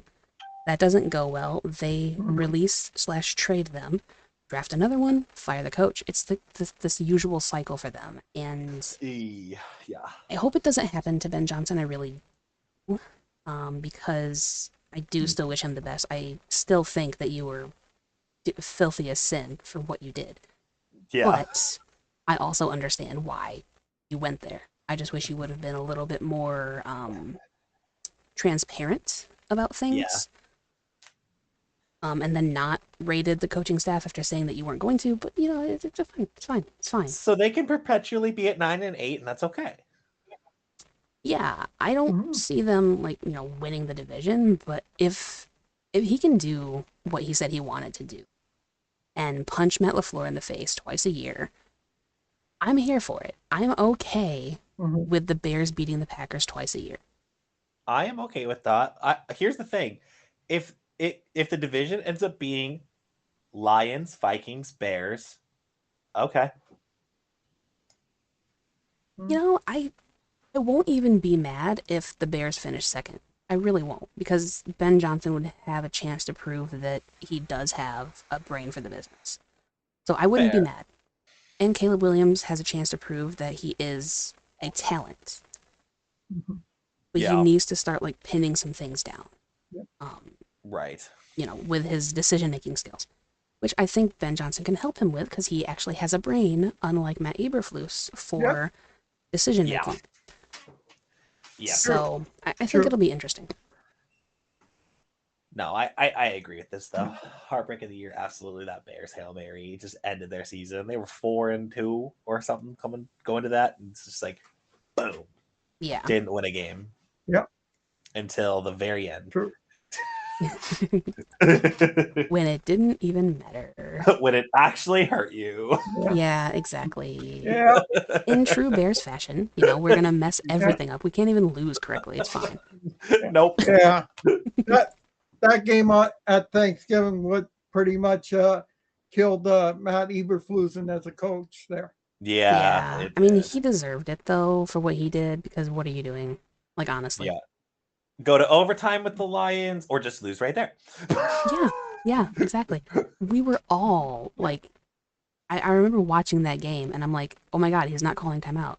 That doesn't go well. They release/trade them, draft another one, fire the coach. It's this usual cycle for them. And I hope it doesn't happen to Ben Johnson. I really do. Because I do still wish him the best. I still think that you were filthy as sin for what you did. Yeah. But I also understand why you went there. I just wish you would have been a little bit more transparent about things. Yeah. And then not rated the coaching staff after saying that you weren't going to, but it's fine. So they can perpetually be at 9-8, and that's okay. Yeah, I don't see them winning the division, but if he can do what he said he wanted to do, and punch Matt LaFleur in the face twice a year, I'm here for it. I'm okay with the Bears beating the Packers twice a year. I am okay with that. Here's the thing: if the division ends up being Lions, Vikings, Bears, okay. I won't even be mad if the Bears finish second. I really won't, because Ben Johnson would have a chance to prove that he does have a brain for the business. So I wouldn't be mad. And Caleb Williams has a chance to prove that he is a talent. But he needs to start pinning some things down. Right. With his decision-making skills, which I think Ben Johnson can help him with, because he actually has a brain, unlike Matt Eberflus, for decision-making. Yeah. So I think it'll be interesting. No, I agree with this, though. Heartbreak of the year, absolutely. That Bears Hail Mary just ended their season. They were 4-2 or something going to that, and it's just boom. Yeah. Didn't win a game. Yep. Until the very end. True. When it didn't even matter. When it actually hurt you. Yeah, exactly. Yeah. In true Bears fashion, we're going to mess everything up. We can't even lose correctly. It's fine. Nope. Yeah. that game at Thanksgiving would pretty much killed Matt Eberflusen as a coach there. Yeah, Yeah. it I mean, did. he deserved it, though, for what he did, because what are you doing? Like, honestly. Yeah. Go to overtime with the Lions or just lose right there. Yeah, exactly. We were all, like, I remember watching that game, and I'm like, oh my god, he's not calling timeout.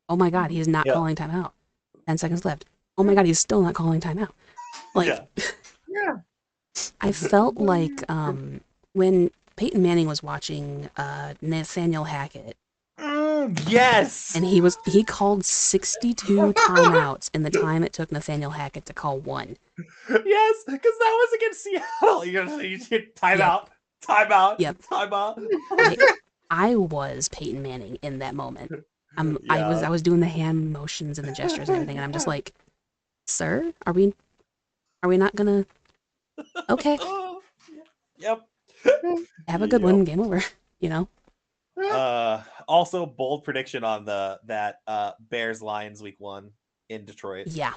Oh my god, he's not Yeah. calling timeout. 10 seconds left. Oh my god, he's still not calling timeout. Like, Yeah. I felt like when Peyton Manning was watching Nathaniel Hackett, Yes. and he called 62 timeouts in the time it took Nathaniel Hackett to call one. Yes, because that was against Seattle. You get timeout, Yep. timeout. I was Peyton Manning in that moment. I was doing the hand motions and the gestures and everything, and I'm just like, sir, are we not gonna? Okay. Yep. Have a good one. Game over. You know. Also, bold prediction on that Bears Lions week 1 in Detroit. Yeah.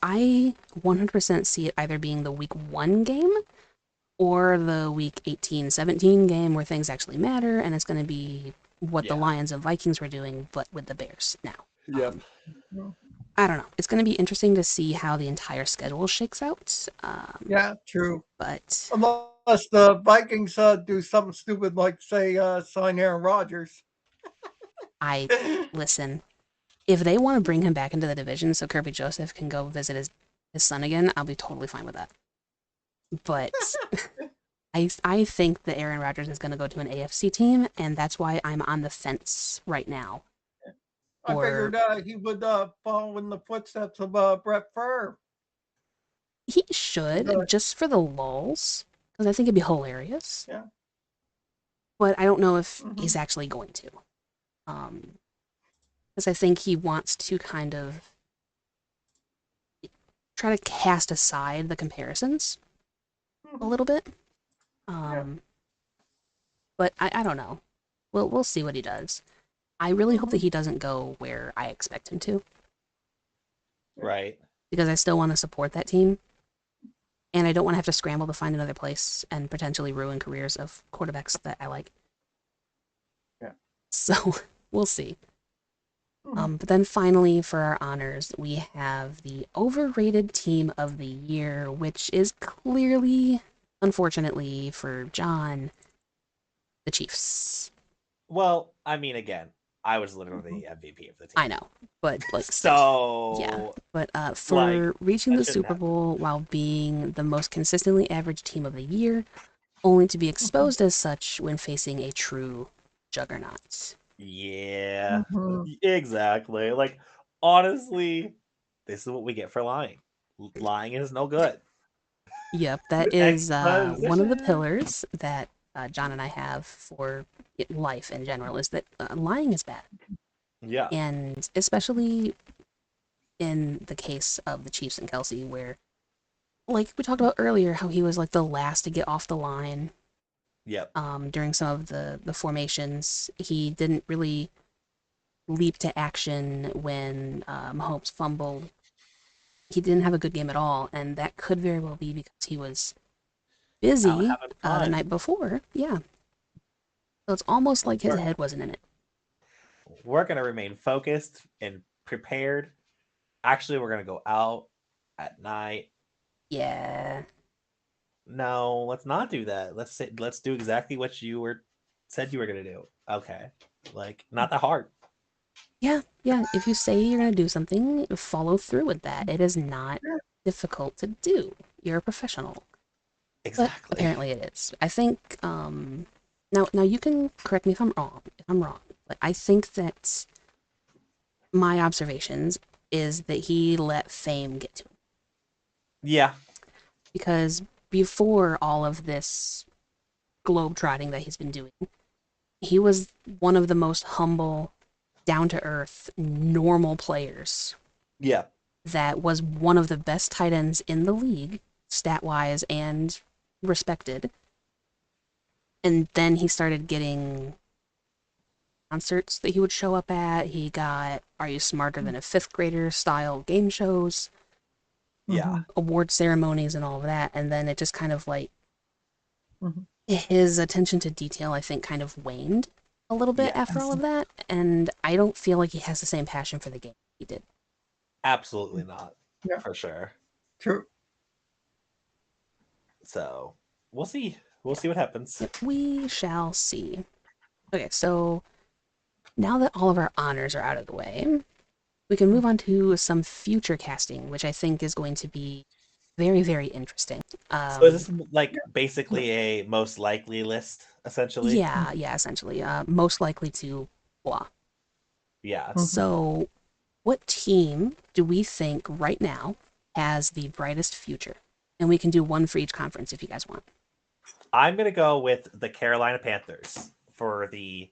I 100% see it either being the week 1 game or the week 18-17 game where things actually matter, and it's going to be what the Lions and Vikings were doing, but with the Bears now. Yep. I don't know. It's going to be interesting to see how the entire schedule shakes out. Yeah, true. But unless the Vikings do something stupid like, say, sign Aaron Rodgers. Listen, if they want to bring him back into the division so Kirby Joseph can go visit his son again, I'll be totally fine with that. But I think that Aaron Rodgers is going to go to an AFC team, and that's why I'm on the fence right now. I figured he would follow in the footsteps of Brett Favre. He should, just for the lulz, because I think it'd be hilarious. Yeah. But I don't know if he's actually going to. Because I think he wants to kind of try to cast aside the comparisons a little bit. But I don't know. We'll see what he does. I really hope that he doesn't go where I expect him to. Right. Because I still want to support that team. And I don't want to have to scramble to find another place and potentially ruin careers of quarterbacks that I like. Yeah. So, we'll see. But then finally, for our honors, we have the overrated team of the year, which is clearly, unfortunately for John, the Chiefs. Well, I mean, again, I was literally the MVP of the team. I know, but like so yeah. But for reaching the Super Bowl while being the most consistently average team of the year, only to be exposed as such when facing a true juggernaut. Yeah, exactly. Like, honestly, this is what we get for lying. Lying is no good. Yep, that is one of the pillars that John and I have for life in general, is that lying is bad. Yeah. And especially in the case of the Chiefs and Kelsey, where, like we talked about earlier, how he was like the last to get off the line. Yep. During some of the formations, he didn't really leap to action when Mahomes fumbled. He didn't have a good game at all, and that could very well be because he was busy the night before. Yeah. So it's almost like his head wasn't in it. We're going to remain focused and prepared. Actually, we're going to go out at night. Yeah. No, let's not do that. Let's do exactly what you said you were going to do. Okay. Like, not that hard. Yeah. If you say you're going to do something, follow through with that. It is not difficult to do. You're a professional. Exactly. But apparently it is. I think, now you can correct me if I'm wrong, but I think that my observations is that he let fame get to him. Yeah. Because before all of this globetrotting that he's been doing, he was one of the most humble, down-to-earth, normal players. Yeah. That was one of the best tight ends in the league, stat-wise and respected. And then he started getting concerts that he would show up at. He got Are You Smarter Than a Fifth Grader style game shows. Yeah. award ceremonies and all of that, and then it just kind of like Mm-hmm. his attention to detail, I think, kind of waned a little bit after all of that, and I don't feel like he has the same passion for the game he did. Absolutely not. Yeah. For sure. True. So we'll see. We'll see what happens. Yep, we shall see. Okay, so now that all of our honors are out of the way, we can move on to some future casting, which I think is going to be very, very interesting. So is this like basically a most likely list, essentially? Yeah, essentially. Most likely to blah. Yeah. So, what team do we think right now has the brightest future? And we can do one for each conference if you guys want. I'm going to go with the Carolina Panthers for the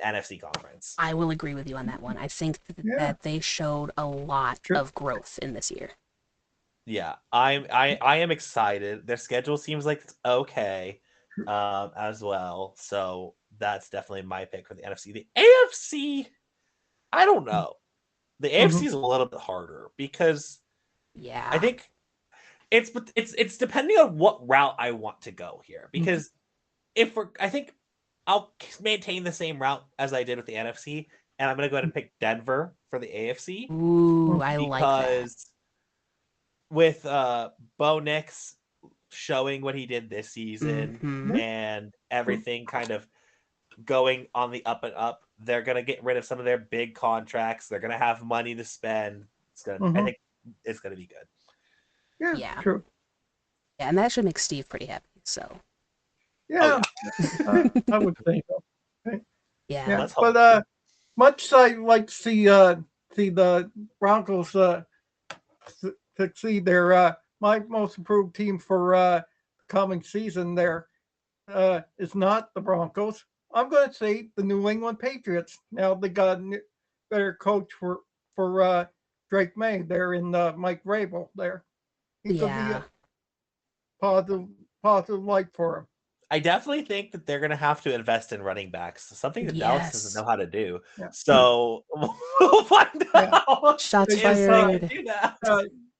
NFC conference. I will agree with you on that one. I think that they showed a lot of growth in this year. Yeah, I am excited. Their schedule seems like it's okay as well. So that's definitely my pick for the NFC. The AFC, I don't know. The AFC is a little bit harder because I think it's depending on what route I want to go here. Because I think I'll maintain the same route as I did with the NFC, and I'm going to go ahead and pick Denver for the AFC. Ooh, I like that. With Bo Nix showing what he did this season and everything kind of going on the up and up, they're going to get rid of some of their big contracts. They're going to have money to spend. I think it's going to be good. Yeah, true. Yeah, and that should make Steve pretty happy. So. Yeah, I would think so. Okay. Yeah. But much I like to see the Broncos succeed. They're my most improved team for coming season. There is not the Broncos. I'm going to say the New England Patriots. Now they got a better coach for Drake May. They're in Mike Vrabel there. He's going to be a positive light for him. I definitely think that they're going to have to invest in running backs, something that Dallas doesn't know how to do. Yeah. So we'll find out. Shots fired.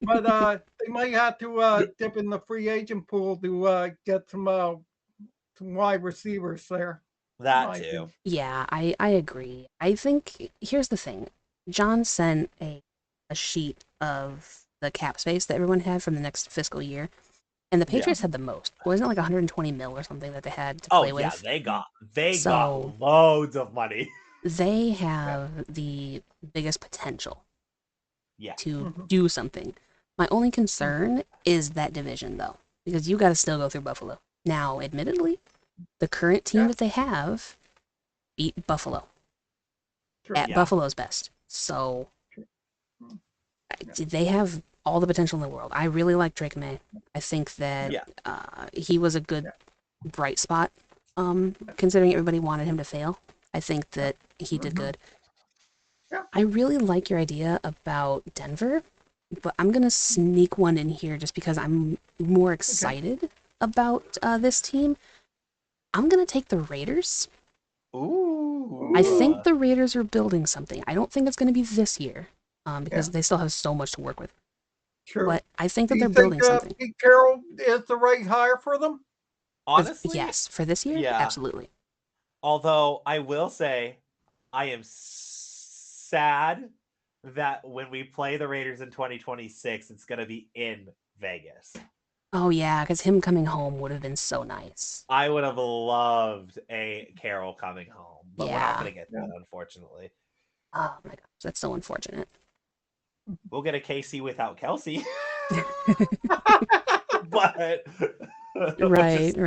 But they might have to dip in the free agent pool to get some wide receivers there. That too. Yeah, I agree. I think here's the thing. John sent a sheet of the cap space that everyone had from the next fiscal year. And the Patriots had the most. Wasn't it like 120 mil or something that they had to play with? Oh, yeah, they got loads of money. They have the biggest potential to do something. My only concern is that division, though, because you got to still go through Buffalo. Now, admittedly, the current team that they have beat Buffalo at Buffalo's best. So they have all the potential in the world. I really like Drake May. I think that he was a good bright spot, considering everybody wanted him to fail. I think that he did good. I really like your idea about Denver, but I'm going to sneak one in here just because I'm more excited about this team. I'm going to take the Raiders. Ooh. I think the Raiders are building something. I don't think it's going to be this year because they still have so much to work with. True. But I think that they're building something. Pete Carroll is the right hire for them? Honestly? Yes, for this year? Yeah. Absolutely. Although I will say I am sad that when we play the Raiders in 2026, it's going to be in Vegas. Oh, yeah, because him coming home would have been so nice. I would have loved a Carroll coming home, but we're not going to get that, unfortunately. Oh, my gosh, that's so unfortunate. We'll get a KC without Kelsey. But right.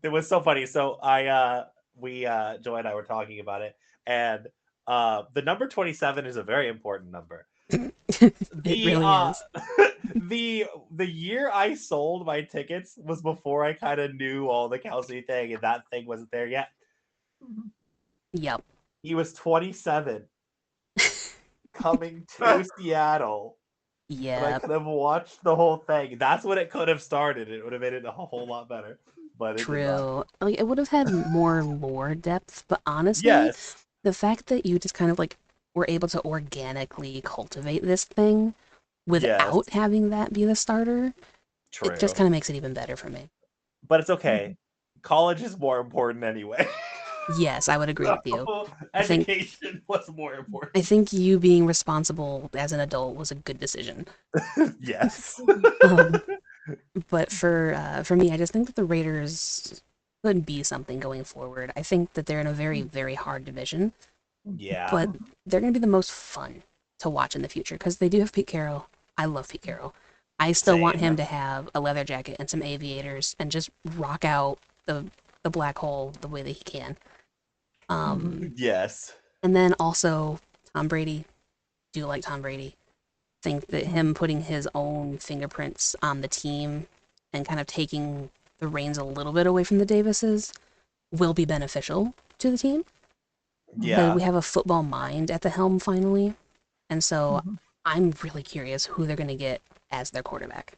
It was so funny. So Joy and I were talking about it, and the number 27 is a very important number. It really is. The year I sold my tickets was before I kind of knew all the Kelsey thing, and that thing wasn't there yet. Yep. He was 27. Coming to Seattle. Yeah. I could have watched the whole thing. That's when it could have started. It would have made it a whole lot better. But true. Like, it would have had more lore depth, but honestly, the fact that you just kind of like were able to organically cultivate this thing without having that be the starter, True. it just kind of makes it even better for me. But it's okay. College is more important anyway. Yes, I would agree with you. Education was more important. I think you being responsible as an adult was a good decision. Yes. But for me, I just think that the Raiders could be something going forward. I think that they're in a very, very hard division. Yeah. But they're going to be the most fun to watch in the future because they do have Pete Carroll. I love Pete Carroll. I still want him to have a leather jacket and some aviators and just rock out the black hole the way that he can. Yes. And then also Tom Brady. Do like Tom Brady. Think that him putting his own fingerprints on the team and kind of taking the reins a little bit away from the Davises will be beneficial to the team. Yeah. We have a football mind at the helm finally. And so I'm really curious who they're going to get as their quarterback.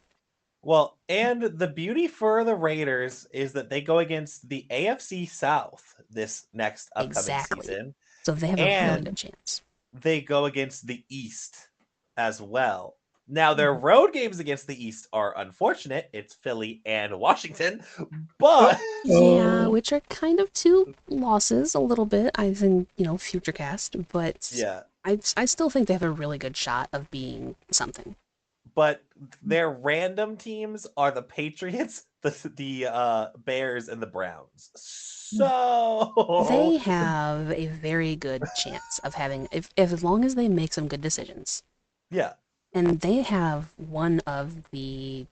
Well, and the beauty for the Raiders is that they go against the AFC South this next upcoming season. So they have a really good chance. They go against the East as well. Now, their road games against the East are unfortunate. It's Philly and Washington, but... Yeah, which are kind of two losses a little bit, I think, future cast, but yeah, I still think they have a really good shot of being something. But their random teams are the Patriots, the Bears, and the Browns. So... They have a very good chance of having, if as long as they make some good decisions. Yeah. And they have one of the...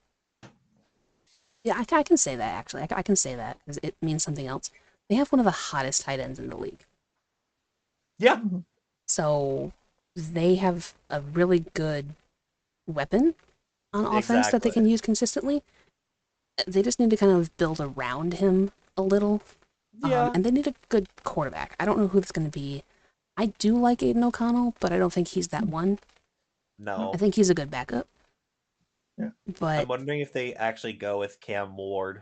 Yeah, I can say that, actually. I can say that, because it means something else. They have one of the hottest tight ends in the league. Yeah. So they have a really good weapon on offense that they can use consistently. They just need to kind of build around him a little. Yeah. And they need a good quarterback. I don't know who that's going to be. I do like Aiden O'Connell, but I don't think he's that one. No. I think he's a good backup. Yeah. But I'm wondering if they actually go with Cam Ward.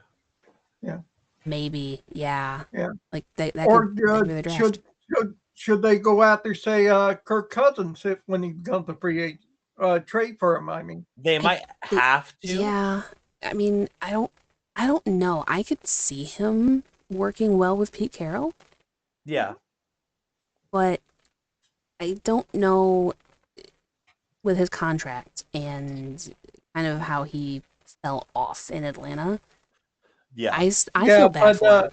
Yeah. Maybe, yeah. Yeah. Like that or could be the draft. Should they go after, say, Kirk Cousins when he becomes a free agent? Trade for him, I mean. They might have to. Yeah. I mean, I don't know. I could see him working well with Pete Carroll. Yeah. But I don't know with his contract and kind of how he fell off in Atlanta. Yeah. I feel bad for him.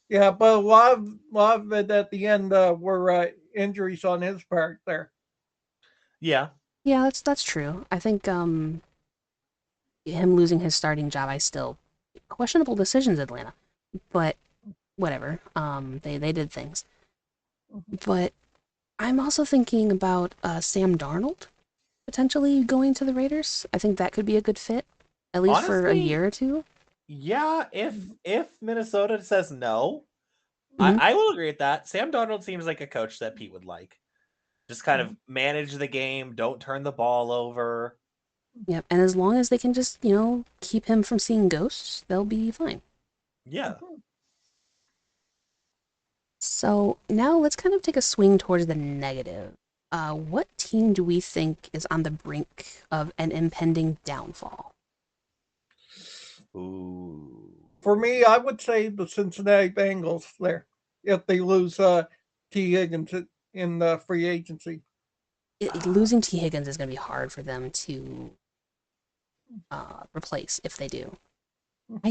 Yeah, but a lot of it at the end were injuries on his part there. Yeah. Yeah, that's true. I think him losing his starting job, I still questionable decisions, Atlanta. But whatever. They did things. But I'm also thinking about Sam Darnold potentially going to the Raiders. I think that could be a good fit, at least honestly, for a year or two. Yeah, if Minnesota says no, I will agree with that. Sam Darnold seems like a coach that Pete would like. Just kind of manage the game, don't turn the ball over. Yep, and as long as they can just, keep him from seeing ghosts, they'll be fine. Yeah. So now let's kind of take a swing towards the negative. What team do we think is on the brink of an impending downfall? Ooh. For me, I would say the Cincinnati Bengals there, if they lose T. Higgins in the free agency. Losing T. Higgins is going to be hard for them to replace if they do.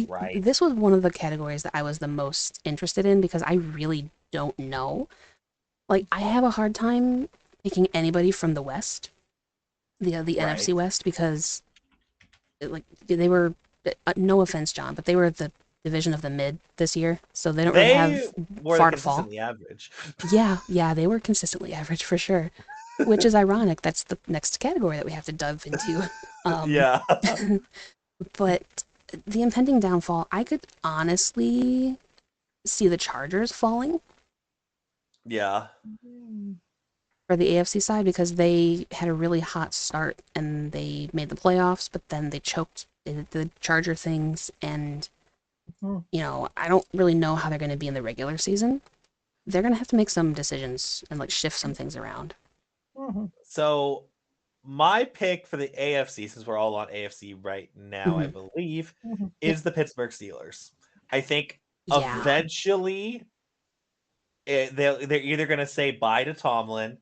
Right. This was one of the categories that I was the most interested in because I really don't know. Like, I have a hard time picking anybody from the West, the NFC West, because they were, no offense, John, but they were the division of the mid this year, so they don't really have far to fall. Average. Yeah, they were consistently average for sure, which is ironic. That's the next category that we have to dive into. Yeah. But the impending downfall, I could honestly see the Chargers falling. Yeah. For the AFC side, because they had a really hot start and they made the playoffs, but then they choked the Charger things, and I don't really know how they're going to be in the regular season. They're going to have to make some decisions and shift some things around. So my pick for the AFC, since we're all on AFC right now, I believe, is the Pittsburgh Steelers. I think eventually they're either going to say bye to Tomlin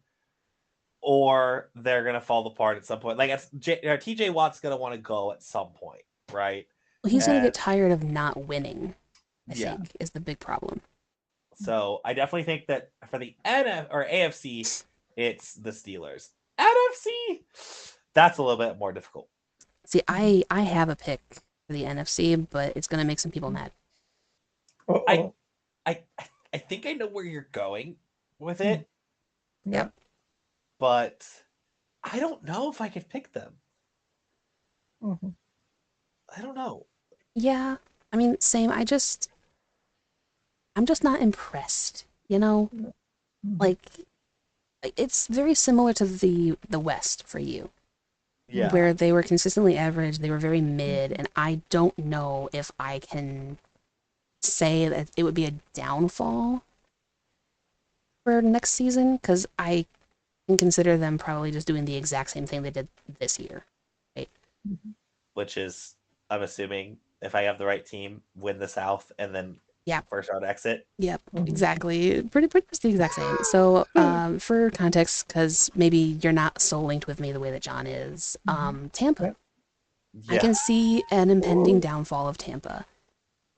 or they're going to fall apart at some point. Like TJ Watt's going to want to go at some point, right? Well, he's going to get tired of not winning, I think, is the big problem. So I definitely think that for the AFC, it's the Steelers. NFC, that's a little bit more difficult. See, I have a pick for the NFC, but it's going to make some people mad. I think I know where you're going with it. Yeah. But I don't know if I could pick them. I don't know. Yeah. I mean, same. I'm just not impressed, you know? Like, it's very similar to the West for you. Yeah. Where they were consistently average, they were very mid, and I don't know if I can say that it would be a downfall for next season, because I can consider them probably just doing the exact same thing they did this year, right? Which is, I'm assuming, if I have the right team, win the South and then first round exit. Yep, exactly. Pretty much the exact same. So, for context, because maybe you're not so linked with me the way that John is, Tampa. I can see an impending downfall of Tampa.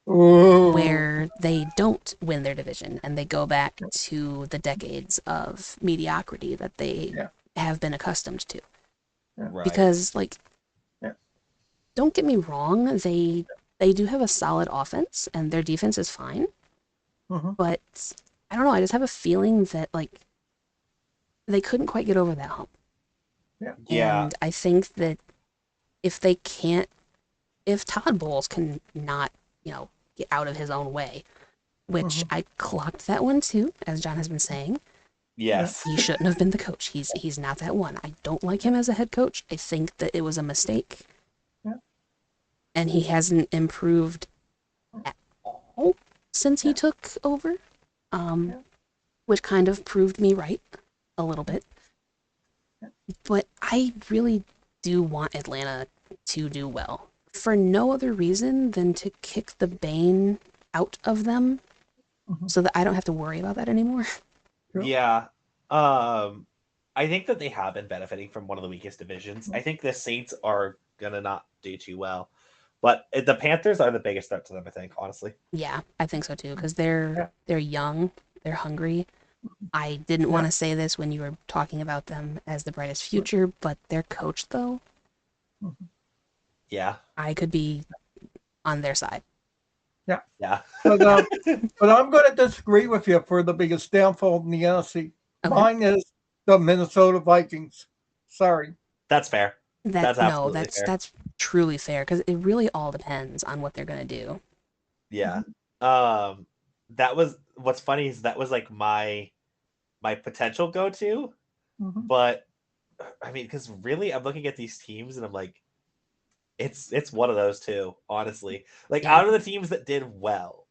Where they don't win their division and they go back to the decades of mediocrity that they have been accustomed to. Right. Because, like, don't get me wrong, they do have a solid offense and their defense is fine. But I don't know, I just have a feeling that, like, they couldn't quite get over that hump. And I think that if Todd Bowles can not, get out of his own way, which I clocked that one too, as John has been saying. Yes. He shouldn't have been the coach. He's not that one. I don't like him as a head coach. I think that it was a mistake. And he hasn't improved at all since he took over, which kind of proved me right a little bit. But I really do want Atlanta to do well. For no other reason than to kick the bane out of them so that I don't have to worry about that anymore. Yeah. I think that they have been benefiting from one of the weakest divisions. I think the Saints are going to not do too well. But the Panthers are the biggest threat to them, I think, honestly. Yeah, I think so too, because they're young, they're hungry. I didn't want to say this when you were talking about them as the brightest future, but their coach, though, I could be on their side. Yeah. But I'm going to disagree with you for the biggest downfall in the NFC. Okay. Mine is the Minnesota Vikings. Sorry. That's fair. That's fair. That's truly fair, because it really all depends on what they're going to do. Yeah. That was, what's funny is that was like my potential go-to, but I mean, because really I'm looking at these teams and I'm like, it's one of those two, honestly. Like, out of the teams that did well,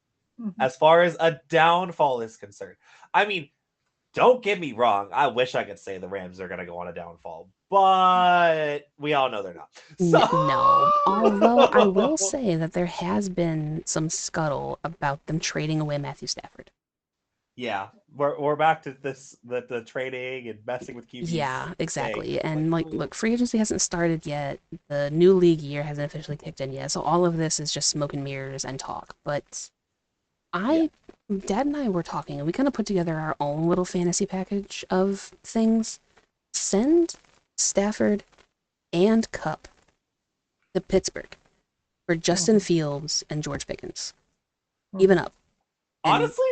as far as a downfall is concerned, I mean, don't get me wrong, I wish I could say the Rams are going to go on a downfall, but we all know they're not. So... No, although I will say that there has been some scuttle about them trading away Matthew Stafford. Yeah, we're back to this, the trading and messing with QBs. Yeah, exactly. And look, free agency hasn't started yet. The new league year hasn't officially kicked in yet. So all of this is just smoke and mirrors and talk. But Dad and I were talking, and we kind of put together our own little fantasy package of things. Send Stafford and Kupp to Pittsburgh for Justin Fields and George Pickens. Even up. And honestly,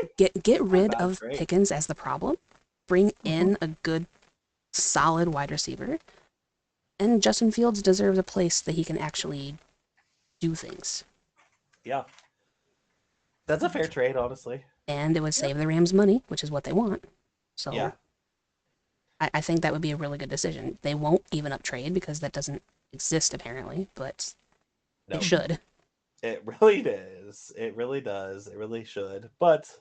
get rid of Pickens as the problem. Bring in a good, solid wide receiver. And Justin Fields deserves a place that he can actually do things. Yeah. That's a fair trade, honestly. And it would save the Rams money, which is what they want. So I think that would be a really good decision. They won't even up trade because that doesn't exist apparently, but they should. It really is. It really does. It really should. But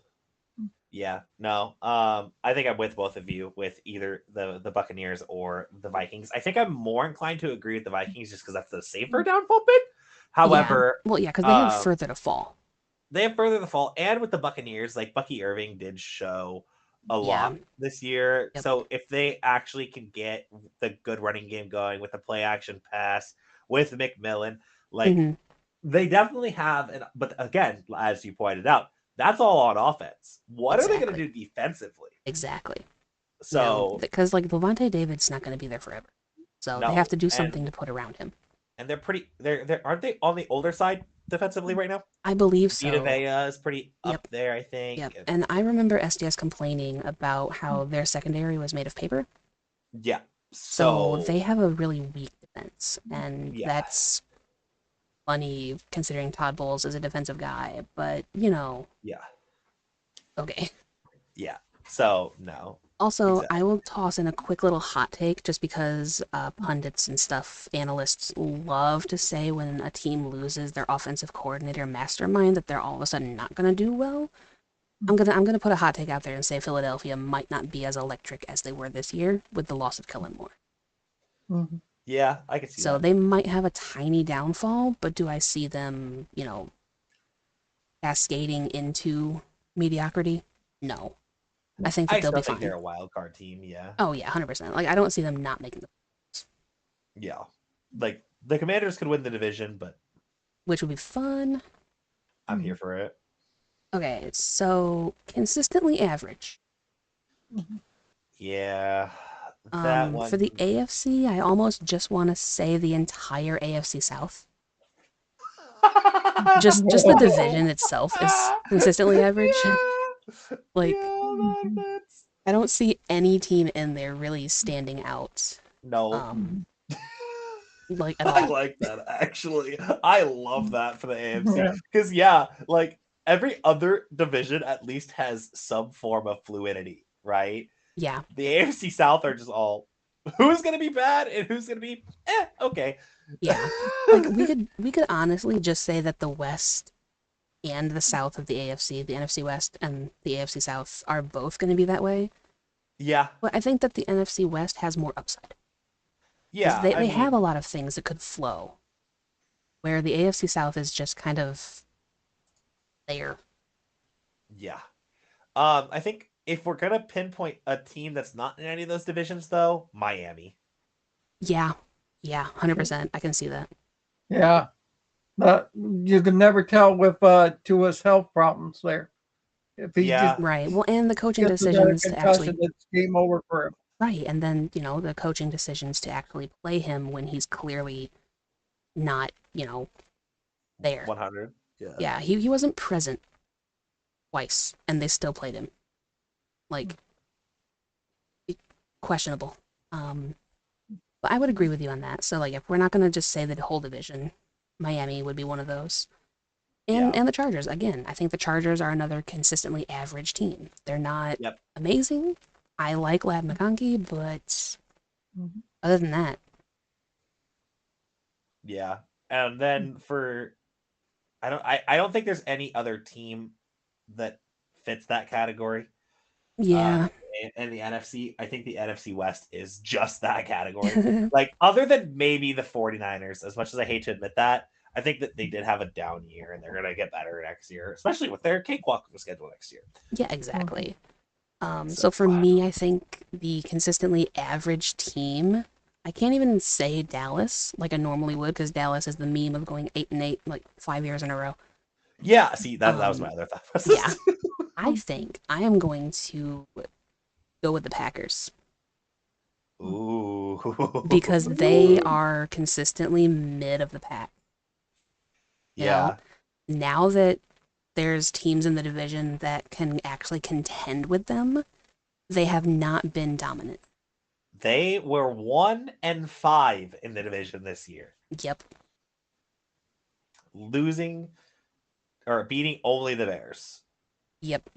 Yeah, no. I think I'm with both of you with either the Buccaneers or the Vikings. I think I'm more inclined to agree with the Vikings just because that's the safer downfall pick. Yeah. However, Well, yeah, because they have further to fall. they have further to fall, and with the Buccaneers, like Bucky Irving did show a Yeah. lot this year. Yep. So if they actually can get the good running game going with the play action pass with McMillan, like they definitely have. And but again, as you pointed out, that's all on offense. What are they going to do defensively? Exactly. So because like Levante David's not going to be there forever, so they have to do something to put around him. And they're pretty. They're aren't they on the older side defensively right now? I believe so. Vita Vea is pretty up there, I think. Yep. And I remember SDS complaining about how their secondary was made of paper. Yeah. So they have a really weak defense, and that's funny considering Todd Bowles is a defensive guy, but you know. Yeah. Okay. Yeah. So no. Also, exactly. I will toss in a quick little hot take just because pundits and stuff, analysts love to say when a team loses their offensive coordinator mastermind that they're all of a sudden not going to do well. I'm gonna put a hot take out there and say Philadelphia might not be as electric as they were this year with the loss of Kellen Moore. Mm-hmm. Yeah, I can see that. So they might have a tiny downfall, but do I see them, cascading into mediocrity? No. I think that they'll be fine. I think they're a wild card team, yeah. Oh, yeah, 100%. Like, I don't see them not making the playoffs. Yeah. Like, the Commanders could win the division, but... Which would be fun. I'm here for it. Okay, so consistently average. Yeah. That one... For the AFC, I almost just want to say the entire AFC South. just the division itself is consistently average. Like, I don't see any team in there really standing out. No. Like at all. I like that, actually. I love that for the AFC. Because, like, every other division at least has some form of fluidity, right? Yeah. The AFC South are just all, who's going to be bad and who's going to be, okay. Yeah. Like, we could honestly just say that the West and the South of the AFC, the NFC West and the AFC South are both going to be that way. Yeah. But I think that the NFC West has more upside. Yeah. They have a lot of things that could flow. Where the AFC South is just kind of there. Yeah. I think if we're going to pinpoint a team that's not in any of those divisions, though, Miami. Yeah. Yeah, 100%. I can see that. Yeah. You can never tell with Tua's health problems there. If he right. Well, and the coaching decisions to actually it's game over for him. Right, and then the coaching decisions to actually play him when he's clearly not there. 100. Yeah. Yeah, he wasn't present twice, and they still played him. Like, questionable. But I would agree with you on that. So like, if we're not gonna just say the whole division, Miami would be one of those. And the Chargers, again, I think the Chargers are another consistently average team. They're not amazing. I like Ladd McConkey, but other than that. Yeah. And then I don't think there's any other team that fits that category. Yeah. And the NFC, I think the NFC West is just that category. Like, other than maybe the 49ers, as much as I hate to admit that, I think that they did have a down year and they're going to get better next year, especially with their cakewalk schedule next year. Yeah, exactly. So for me, I think the consistently average team, I can't even say Dallas like I normally would because Dallas is the meme of going 8-8 like 5 years in a row. Yeah, see, that was my other thought process. Yeah. I think I am going to go with the Packers. Ooh. Because they are consistently mid of the pack. Yeah. Now that there's teams in the division that can actually contend with them, they have not been dominant. They were 1-5 in the division this year. Yep. Losing or beating only the Bears. Yep.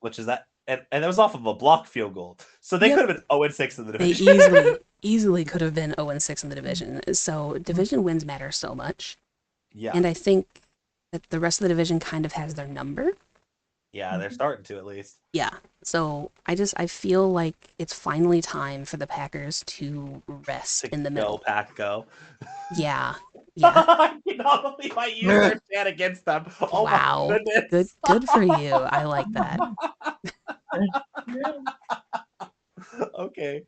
Which is that, and that was off of a blocked field goal. So they could have been 0-6 in the division. They easily could have been 0-6 in the division. So division wins matter so much. Yeah. And I think that the rest of the division kind of has their number. Yeah, they're starting to at least. Yeah. So I feel like it's finally time for the Packers to rest To in the go, middle. Pack, go. Yeah. Yeah. I cannot believe I used their stand against them. Oh Wow. my goodness. Good for you. I like that. Okay.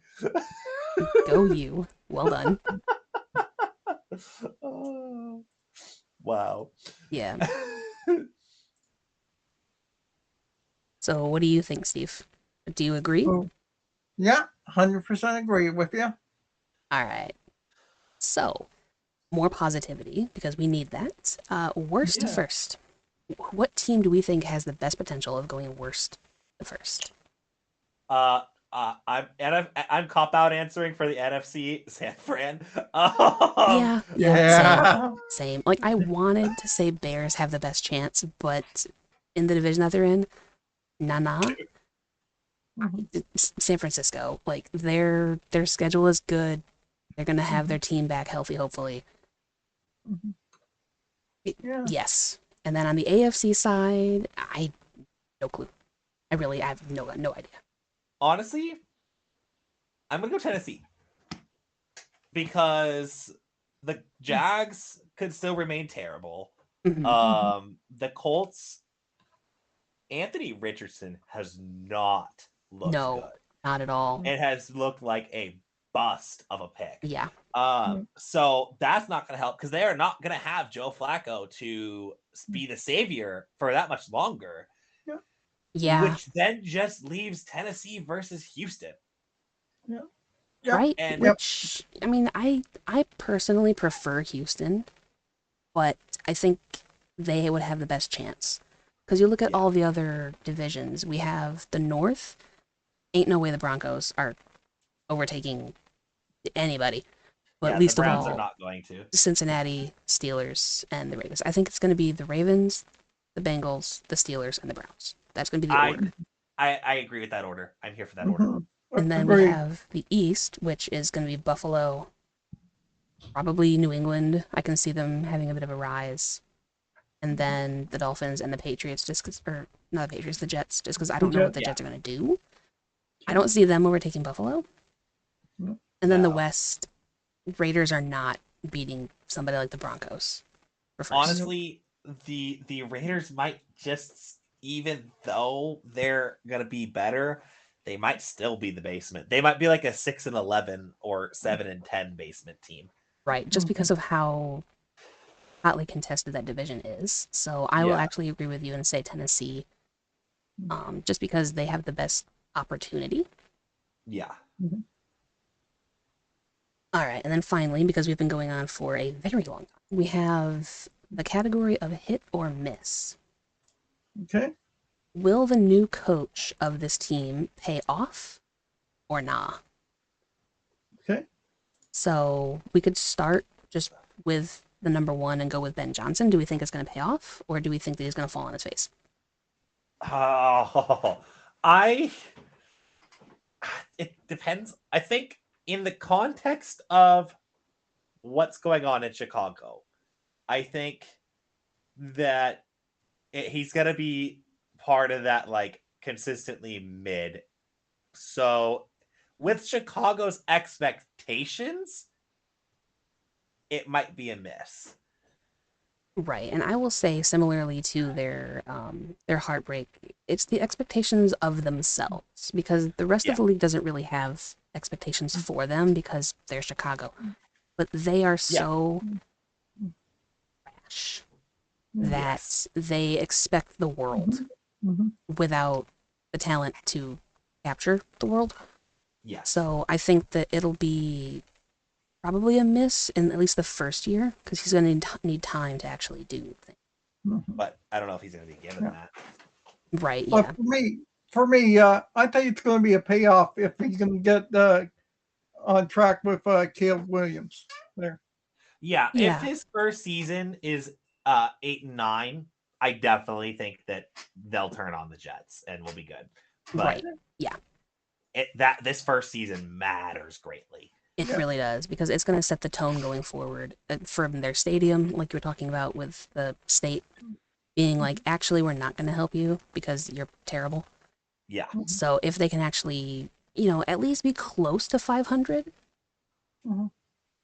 Go you. Well done. Oh, wow. Yeah. So what do you think, Steve? Do you agree? Yeah, 100% agree with you. All right. So, more positivity because we need that. Worst to first. What team do we think has the best potential of going worst to first? I'm cop out answering for the NFC, San Fran. Yeah, same. Like I wanted to say Bears have the best chance, but in the division that they're in, nah. San Francisco, like their schedule is good. They're gonna have their team back healthy, hopefully. Yes. And then on the AFC side, no clue. I have no idea. Honestly, I'm gonna go Tennessee because the Jags could still remain terrible. The Colts, Anthony Richardson has not looked good. Not at all. It has looked like a bust of a pick. Yeah. So that's not going to help because they are not going to have Joe Flacco to be the savior for that much longer. Yeah. Which then just leaves Tennessee versus Houston. Right. Which I mean, I personally prefer Houston, but I think they would have the best chance. Because you look at all the other divisions, we have the North. Ain't no way the Broncos are overtaking anybody. But least the Browns of all, are not going to. Cincinnati, Steelers, and the Ravens. I think it's going to be the Ravens, the Bengals, the Steelers, and the Browns. That's going to be the order. I agree with that order. I'm here for that order. And then we have the East, which is going to be Buffalo, probably New England. I can see them having a bit of a rise. And then the Dolphins and the Patriots, or not the Patriots, the Jets, just because I don't know what the Jets are going to do. I don't see them overtaking Buffalo. And then the West, Raiders are not beating somebody like the Broncos. Honestly, the Raiders might just, even though they're gonna be better, they might still be the basement. They might be like a 6-11 or 7-10 basement team. Right, just because of how hotly contested that division is. So I will actually agree with you and say Tennessee, just because they have the best opportunity. Yeah. All right, and then finally, because we've been going on for a very long time, we have the category of hit or miss. Okay. Will the new coach of this team pay off or nah? Okay. So we could start just with the number one and go with Ben Johnson. Do we think it's going to pay off, or do we think that he's going to fall on his face? It depends. I think in the context of what's going on in Chicago, I think that he's going to be part of that, like, consistently mid. So with Chicago's expectations, it might be a miss. Right, and I will say similarly to their heartbreak, it's the expectations of themselves because the rest of the league doesn't really have expectations for them because they're Chicago, but they are so rash that they expect the world without the talent to capture the world. Yes. So I think that it'll be probably a miss in at least the first year because he's going to need time to actually do things. But I don't know if he's going to be given that. Right. But for me, I think it's going to be a payoff if he's going to get on track with Caleb Williams there. Yeah. If his first season is 8-9, I definitely think that they'll turn on the Jets and we'll be good. But right. Yeah. This first season matters greatly. It really does because it's going to set the tone going forward from their stadium, like you were talking about with the state. being like, actually, we're not going to help you because you're terrible. Yeah. So if they can actually, at least be close to 500,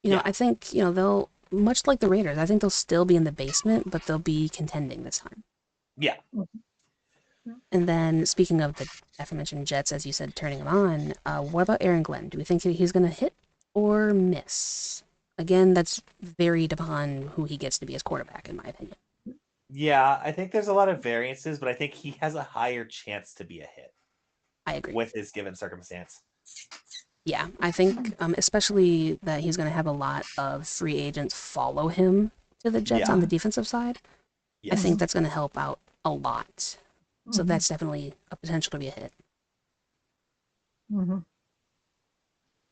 I think, they'll, much like the Raiders, I think they'll still be in the basement, but they'll be contending this time. Yeah. And then, speaking of the aforementioned Jets, as you said, turning them on, what about Aaron Glenn? Do we think he's going to hit or miss? Again, that's varied upon who he gets to be as quarterback, in my opinion. Yeah, I think there's a lot of variances, but I think he has a higher chance to be a hit. I agree. With his given circumstance. Yeah, I think especially that he's going to have a lot of free agents follow him to the Jets on the defensive side. Yes. I think that's going to help out a lot. So that's definitely a potential to be a hit.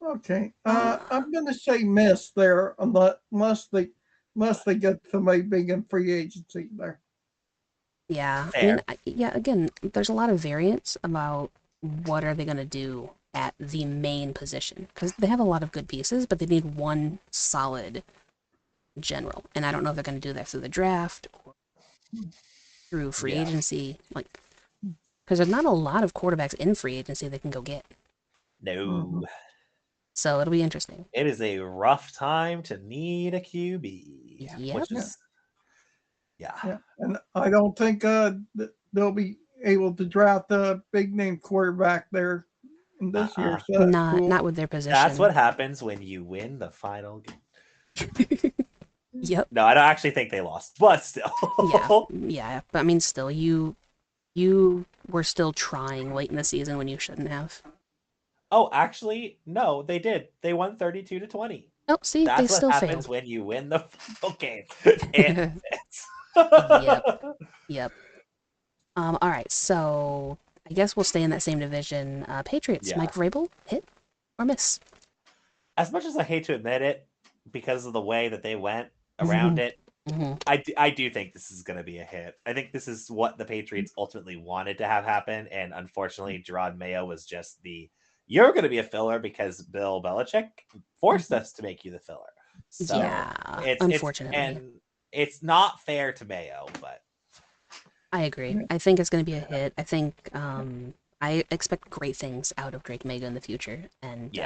Okay. I'm going to say miss there unless they get somebody big in free agency there. Yeah. Fair. I mean, again, there's a lot of variance about what are they going to do at the main position, because they have a lot of good pieces, but they need one solid general. And I don't know if they're going to do that through the draft or through free agency. Like, because there's not a lot of quarterbacks in free agency they can go get. No. So it'll be interesting. It is a rough time to need a QB. Yep. Which is, yeah. And I don't think they'll be able to draft a big name quarterback there in this year. So not with their position. That's what happens when you win the final game. Yep. No, I don't actually think they lost, but still. Yeah. But I mean, still, you were still trying late in the season when you shouldn't have. Oh, actually, no, they did. They won 32-20. Oh, see, that's they still failed. That's what happens when you win the final game. Yep. All right, so I guess we'll stay in that same division. Patriots, Mike Vrabel, hit or miss? As much as I hate to admit it, because of the way that they went around it, I do think this is going to be a hit. I think this is what the Patriots ultimately wanted to have happen, and unfortunately, Gerard Mayo was just you're going to be a filler because Bill Belichick forced us to make you the filler. So unfortunately. It's not fair to Mayo, but I agree. I think it's going to be a hit. I think I expect great things out of Drake Mayo in the future, and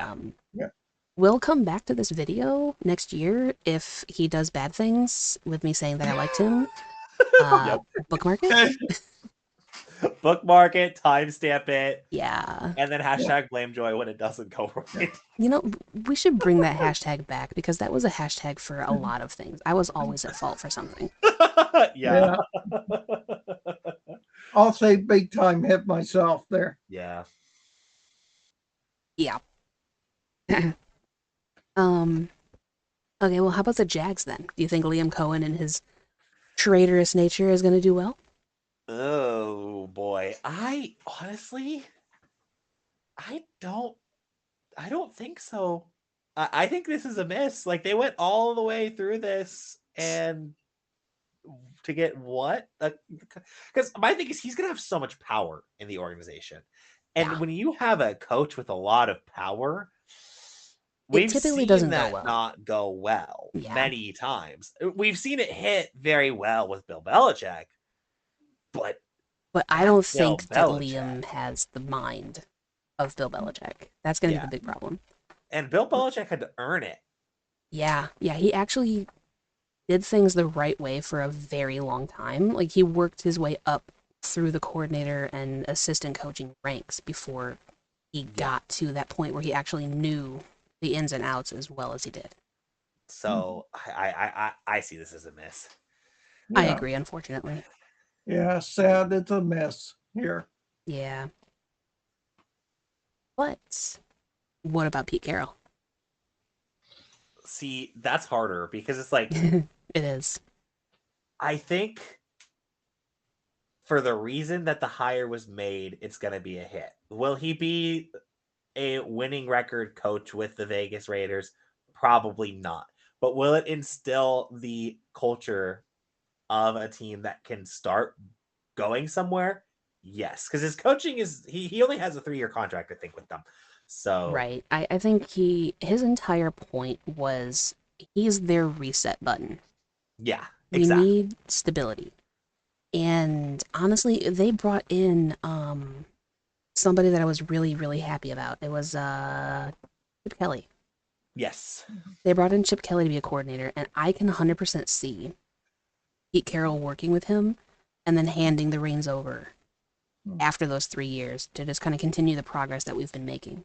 we'll come back to this video next year if he does bad things with me saying that I liked him. Bookmark it. Bookmark it, timestamp it. Yeah. And then hashtag blame Joy when it doesn't go right. We should bring that hashtag back because that was a hashtag for a lot of things. I was always at fault for something. Yeah. I'll say big time hit myself there. Yeah. Yeah. Okay, well, how about the Jags then? Do you think Liam Cohen and his traitorous nature is going to do well? Oh boy, I don't think so. I think this is a miss. Like, they went all the way through this and to get what? Because my thing is he's gonna have so much power in the organization, and when you have a coach with a lot of power, we've typically seen doesn't that go well. not go well many times. We've seen it hit very well with Bill Belichick. But I don't think that Liam has the mind of Bill Belichick. That's going to be the big problem. And Bill Belichick had to earn it. Yeah, he actually did things the right way for a very long time. Like, he worked his way up through the coordinator and assistant coaching ranks before he got to that point where he actually knew the ins and outs as well as he did. So I see this as a miss. I agree, unfortunately. Yeah, sad it's a mess here. Yeah. But what about Pete Carroll? See, that's harder because it's like it is. I think for the reason that the hire was made, it's going to be a hit. Will he be a winning record coach with the Vegas Raiders? Probably not. But will it instill the culture of a team that can start going somewhere? Yes, because his coaching is he only has a 3-year contract, I think, with them. So right, I think his entire point was he's their reset button. Yeah, exactly. We need stability. And honestly, they brought in somebody that I was really, really happy about. It was Chip Kelly. Yes. They brought in Chip Kelly to be a coordinator, and I can 100% see Pete Carroll working with him and then handing the reins over after those 3 years to just kind of continue the progress that we've been making.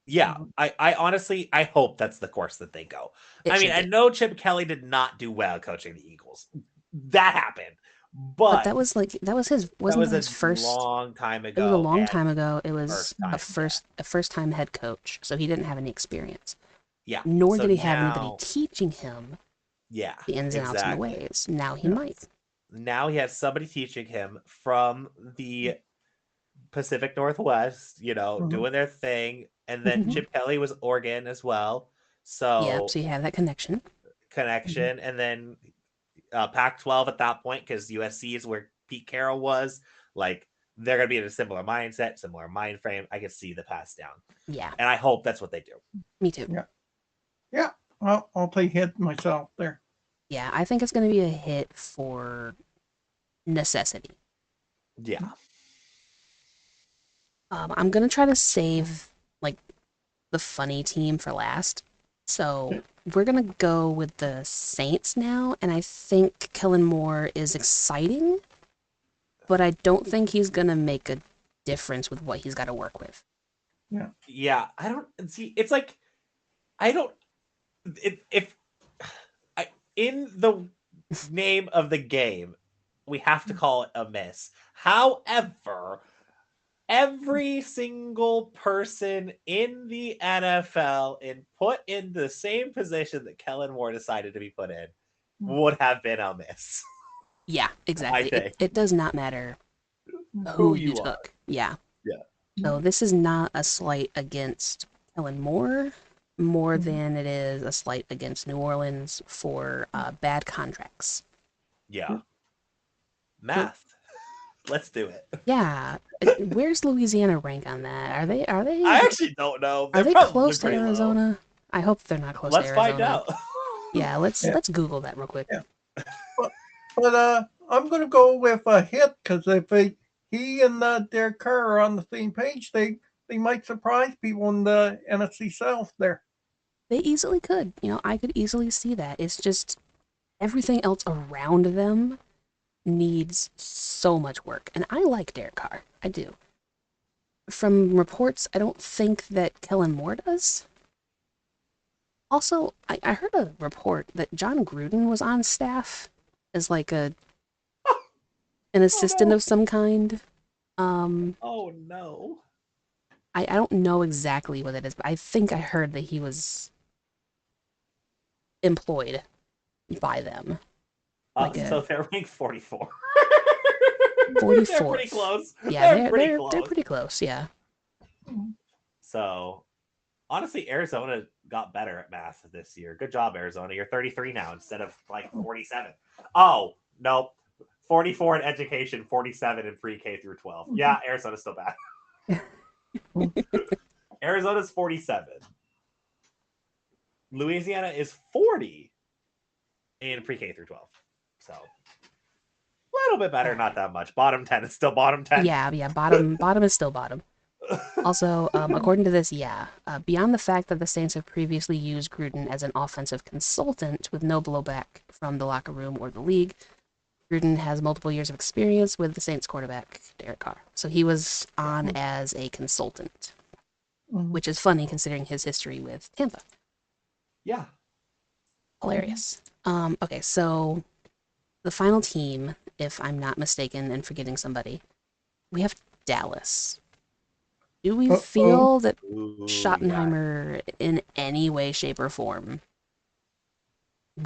Yeah, I honestly, I hope that's the course that they go. I mean, I know Chip Kelly did not do well coaching the Eagles. That happened. But that was his wasn't that his first long time ago. It was a long time ago. It was a first time head coach, so he didn't have any experience. Yeah. Nor did he have anybody teaching him the ins and outs and the ways. Now he might. Now he has somebody teaching him from the Pacific Northwest, doing their thing. And then Chip Kelly was Oregon as well. So so you have that connection. And then Pac-12 at that point, because USC is where Pete Carroll was. Like, they're going to be in a similar mindset, similar mind frame. I can see the pass down. Yeah. And I hope that's what they do. Me too. Yeah. Well, I'll take hit myself there. Yeah, I think it's going to be a hit for necessity. Yeah. I'm going to try to save, the funny team for last. So we're going to go with the Saints now, and I think Kellen Moore is exciting, but I don't think he's going to make a difference with what he's got to work with. Yeah. Yeah, I don't see. It's like, I don't. In the name of the game, we have to call it a miss. However, every single person in the NFL and put in the same position that Kellen Moore decided to be put in would have been a miss. Yeah, exactly. It does not matter who you took. Yeah. So this is not a slight against Kellen Moore more than it is a slight against New Orleans for bad contracts. Yeah. Math. Let's do it. Yeah. Where's Louisiana rank on that? Are they I actually don't know. Are they close to Arizona? Low. I hope they're not close to Arizona. Let's find out. Yeah, let's Google that real quick. Yeah. But I'm gonna go with a hit because if he and Derek Carr are on the same page, they might surprise people in the NFC South there. They easily could. I could easily see that. It's just everything else around them needs so much work. And I like Derek Carr. I do. From reports, I don't think that Kellen Moore does. Also, I heard a report that John Gruden was on staff as like an assistant of some kind. Oh no. I don't know exactly what it is, but I think I heard that he was employed by them. So they're ranked 44. 44. They're pretty close. Yeah, they're pretty close, yeah. So, honestly, Arizona got better at math this year. Good job, Arizona. You're 33 now instead of 47. Oh, nope. 44 in education, 47 in pre-K through 12. Yeah, Arizona's still bad. Arizona's 47. Louisiana is 40 in pre-K through 12. So, a little bit better, not that much. Bottom 10 is still bottom 10. Yeah, bottom is still bottom. Also, according to this, beyond the fact that the Saints have previously used Gruden as an offensive consultant with no blowback from the locker room or the league, Gruden has multiple years of experience with the Saints quarterback, Derek Carr. So he was on as a consultant, which is funny considering his history with Tampa. Yeah. Hilarious. Okay, so the final team, if I'm not mistaken and forgetting somebody, we have Dallas. Do we feel that Schottenheimer in any way, shape, or form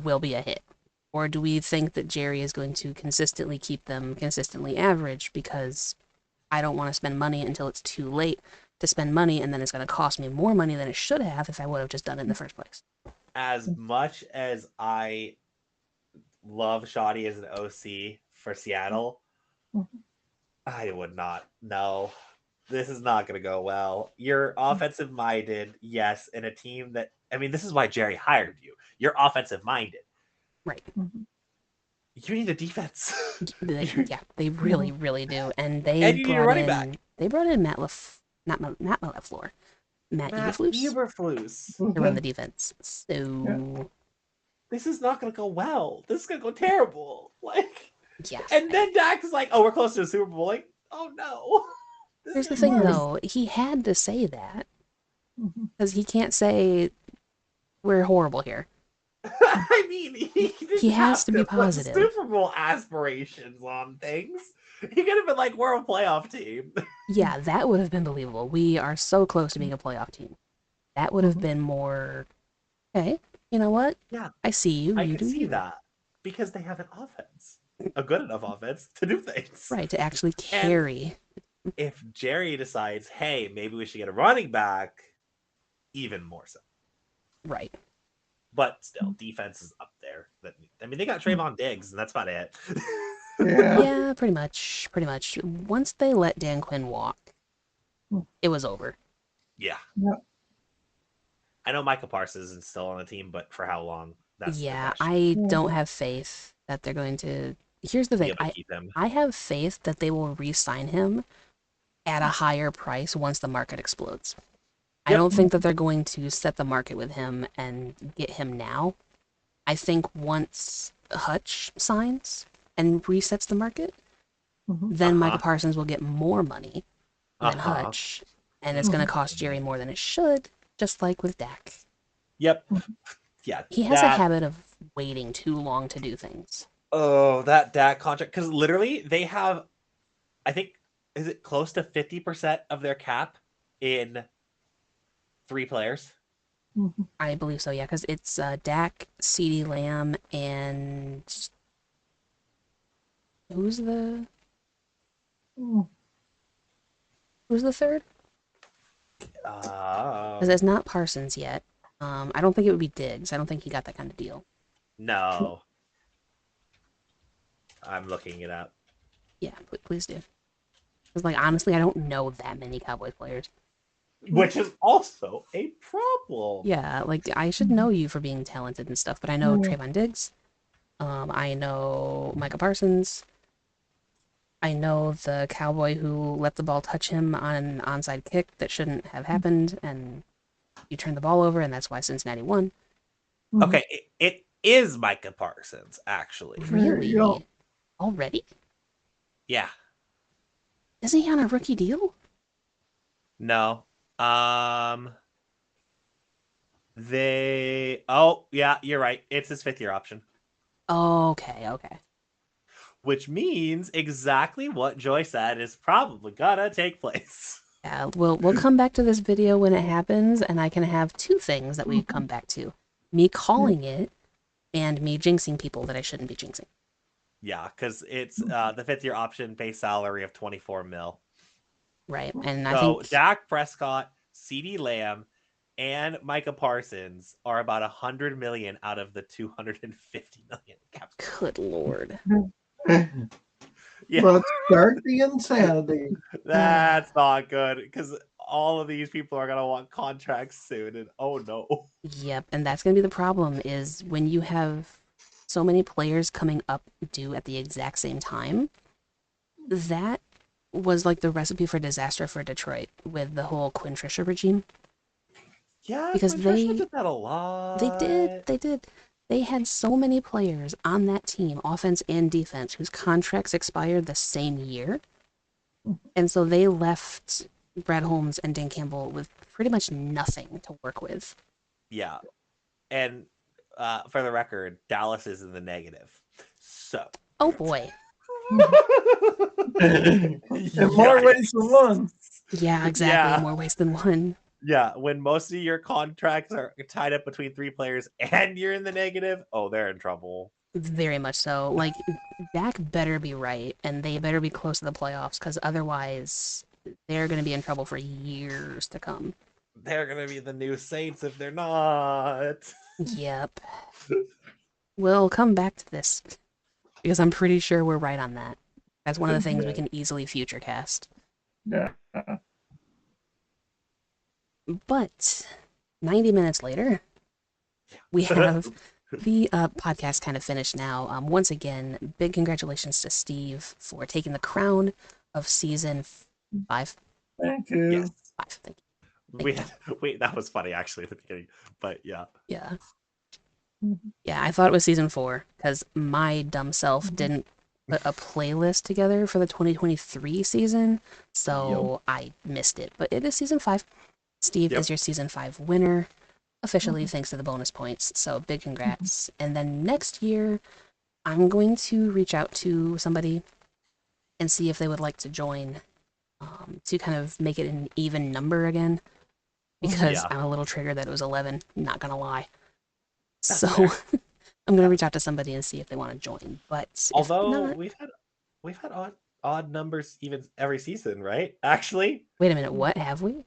will be a hit? Or do we think that Jerry is going to consistently keep them consistently average because I don't want to spend money until it's too late to spend money and then it's going to cost me more money than it should have if I would have just done it in the first place? As much as I love Shoddy as an OC for Seattle, I would not. No, this is not going to go well. You're offensive minded, yes, in a team that, this is why Jerry hired you. You're offensive minded. Right. You need a defense. They really, really do. And And you need a running back. They brought in Matt not Matt LaFleur, Matt Eberflus Eberflus to run the defense. So this is not going to go well. This is going to go terrible. Like, yeah. And then Dak is like, "Oh, we're close to the Super Bowl." Like, oh no. Here's the thing, though. He had to say that because he can't say we're horrible here. I mean, he has to be positive. Super Bowl aspirations on things. He could have been like, "We're a playoff team." Yeah, that would have been believable. We are so close to being a playoff team. That would have been more. Okay, you know what? Yeah, I see you. I can see that because they have an offense, a good enough offense to do things. Right, to actually carry. And if Jerry decides, hey, maybe we should get a running back, even more so. Right. But still, defense is up there. I mean, they got Trayvon Diggs, and that's about it. Yeah, pretty much. Once they let Dan Quinn walk, it was over. Yeah. Yep. I know Micah Parsons is still on the team, but for how long? That's I don't have faith that they're going to. Here's the thing. I have faith that they will re-sign him at a higher price once the market explodes. Yep. I don't think that they're going to set the market with him and get him now. I think once Hutch signs and resets the market, then Micah Parsons will get more money than Hutch, and it's going to cost Jerry more than it should, just like with Dak. Yep. Yeah. He has a habit of waiting too long to do things. Oh, that Dak contract. Because literally, they have, I think, is it close to 50% of their cap in 3 players? I believe so, yeah, because it's Dak, CeeDee Lamb, and who's the third? Because it's not Parsons yet. I don't think it would be Diggs. I don't think he got that kind of deal. No. I'm looking it up. Yeah, please do. Because, like, honestly, I don't know that many Cowboys players. Which is also a problem. Yeah, like, I should know you for being talented and stuff, but I know Trayvon Diggs. I know Micah Parsons. I know the Cowboy who let the ball touch him on an onside kick that shouldn't have happened, and you turned the ball over, and that's why Cincinnati won. Okay, it is Micah Parsons, actually. Really? Already? Yeah. Isn't he on a rookie deal? No. Oh, yeah, you're right. It's his 5th year option. Okay. Which means exactly what Joy said is probably gonna take place. Yeah, we'll come back to this video when it happens, and I can have 2 things that we come back to. Me calling it, and me jinxing people that I shouldn't be jinxing. Yeah, because it's the 5th year option base salary of $24 million. Right, and so I think Dak Prescott, CeeDee Lamb, and Micah Parsons are about $100 million out of the $250 million cap. Good Lord. Yeah. Let's start the insanity. That's not good because all of these people are gonna want contracts soon, and oh no. Yep, and that's gonna be the problem is when you have so many players coming up due at the exact same time. That was like the recipe for disaster for Detroit with the whole Quinn Trisha regime. Yeah, because they did that a lot. They did. They had so many players on that team, offense and defense, whose contracts expired the same year. And so they left Brad Holmes and Dan Campbell with pretty much nothing to work with. Yeah. And for the record, Dallas is in the negative. So. Oh, boy. In more ways than one. Yeah, exactly. Yeah. More ways than one. Yeah, when most of your contracts are tied up between 3 players and you're in the negative, oh, they're in trouble. Very much so. Like, Dak better be right, and they better be close to the playoffs, because otherwise they're going to be in trouble for years to come. They're going to be the new Saints if they're not. Yep. We'll come back to this, because I'm pretty sure we're right on that. That's one of the things we can easily future cast. Yeah. But 90 minutes later, we have the podcast kind of finished now. Once again, big congratulations to Steve for taking the crown of season 5. Thank you. Yes. 5, thank you. Wait, that was funny actually at the beginning, but yeah. Yeah. Yeah, I thought it was season 4 because my dumb self didn't put a playlist together for the 2023 season, so I missed it. But it is season 5. Steve is your season 5 winner, officially thanks to the bonus points. So big congrats. And then next year, I'm going to reach out to somebody and see if they would like to join, to kind of make it an even number again. Because I'm a little triggered that it was 11, not gonna lie. So I'm gonna reach out to somebody and see if they want to join. But although not, we've had odd numbers even every season, right? Actually, wait a minute, what have we?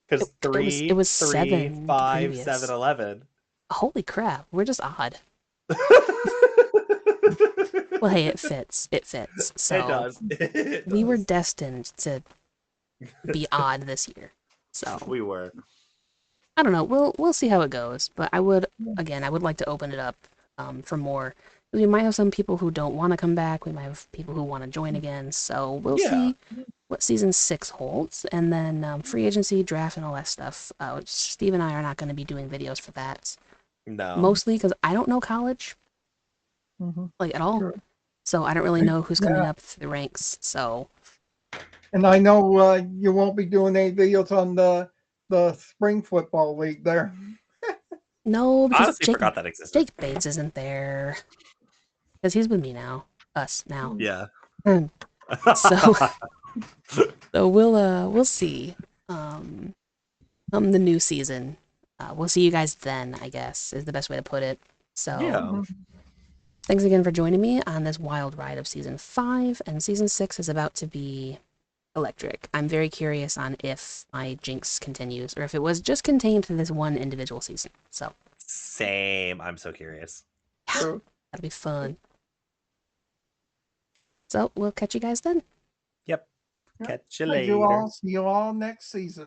because It was 3, 7 5, previous. 7, 11. Holy crap, we're just odd. Well, hey, it fits. It fits. So it does. We were destined to be odd this year. So we were. I don't know. We'll see how it goes. But I would like to open it up for more. We might have some people who don't want to come back. We might have people who want to join again. So we'll see what season 6 holds, and then free agency, draft, and all that stuff. Steve and I are not going to be doing videos for that. No. Mostly because I don't know college, like at all. Sure. So I don't really know who's coming up through the ranks. So. And I know you won't be doing any videos on the spring football league there. No, because I honestly forgot that existed. Jake Bates isn't there. Because he's with me now. Us now. Yeah. So we'll see. The new season. We'll see you guys then, I guess, is the best way to put it. So thanks again for joining me on this wild ride of season 5, and season 6 is about to be electric. I'm very curious on if my JINX continues, or if it was just contained to this one individual season. So same. I'm so curious. Yeah, that'll be fun. So we'll catch you guys then. Yep. Catch you later. See you all next season.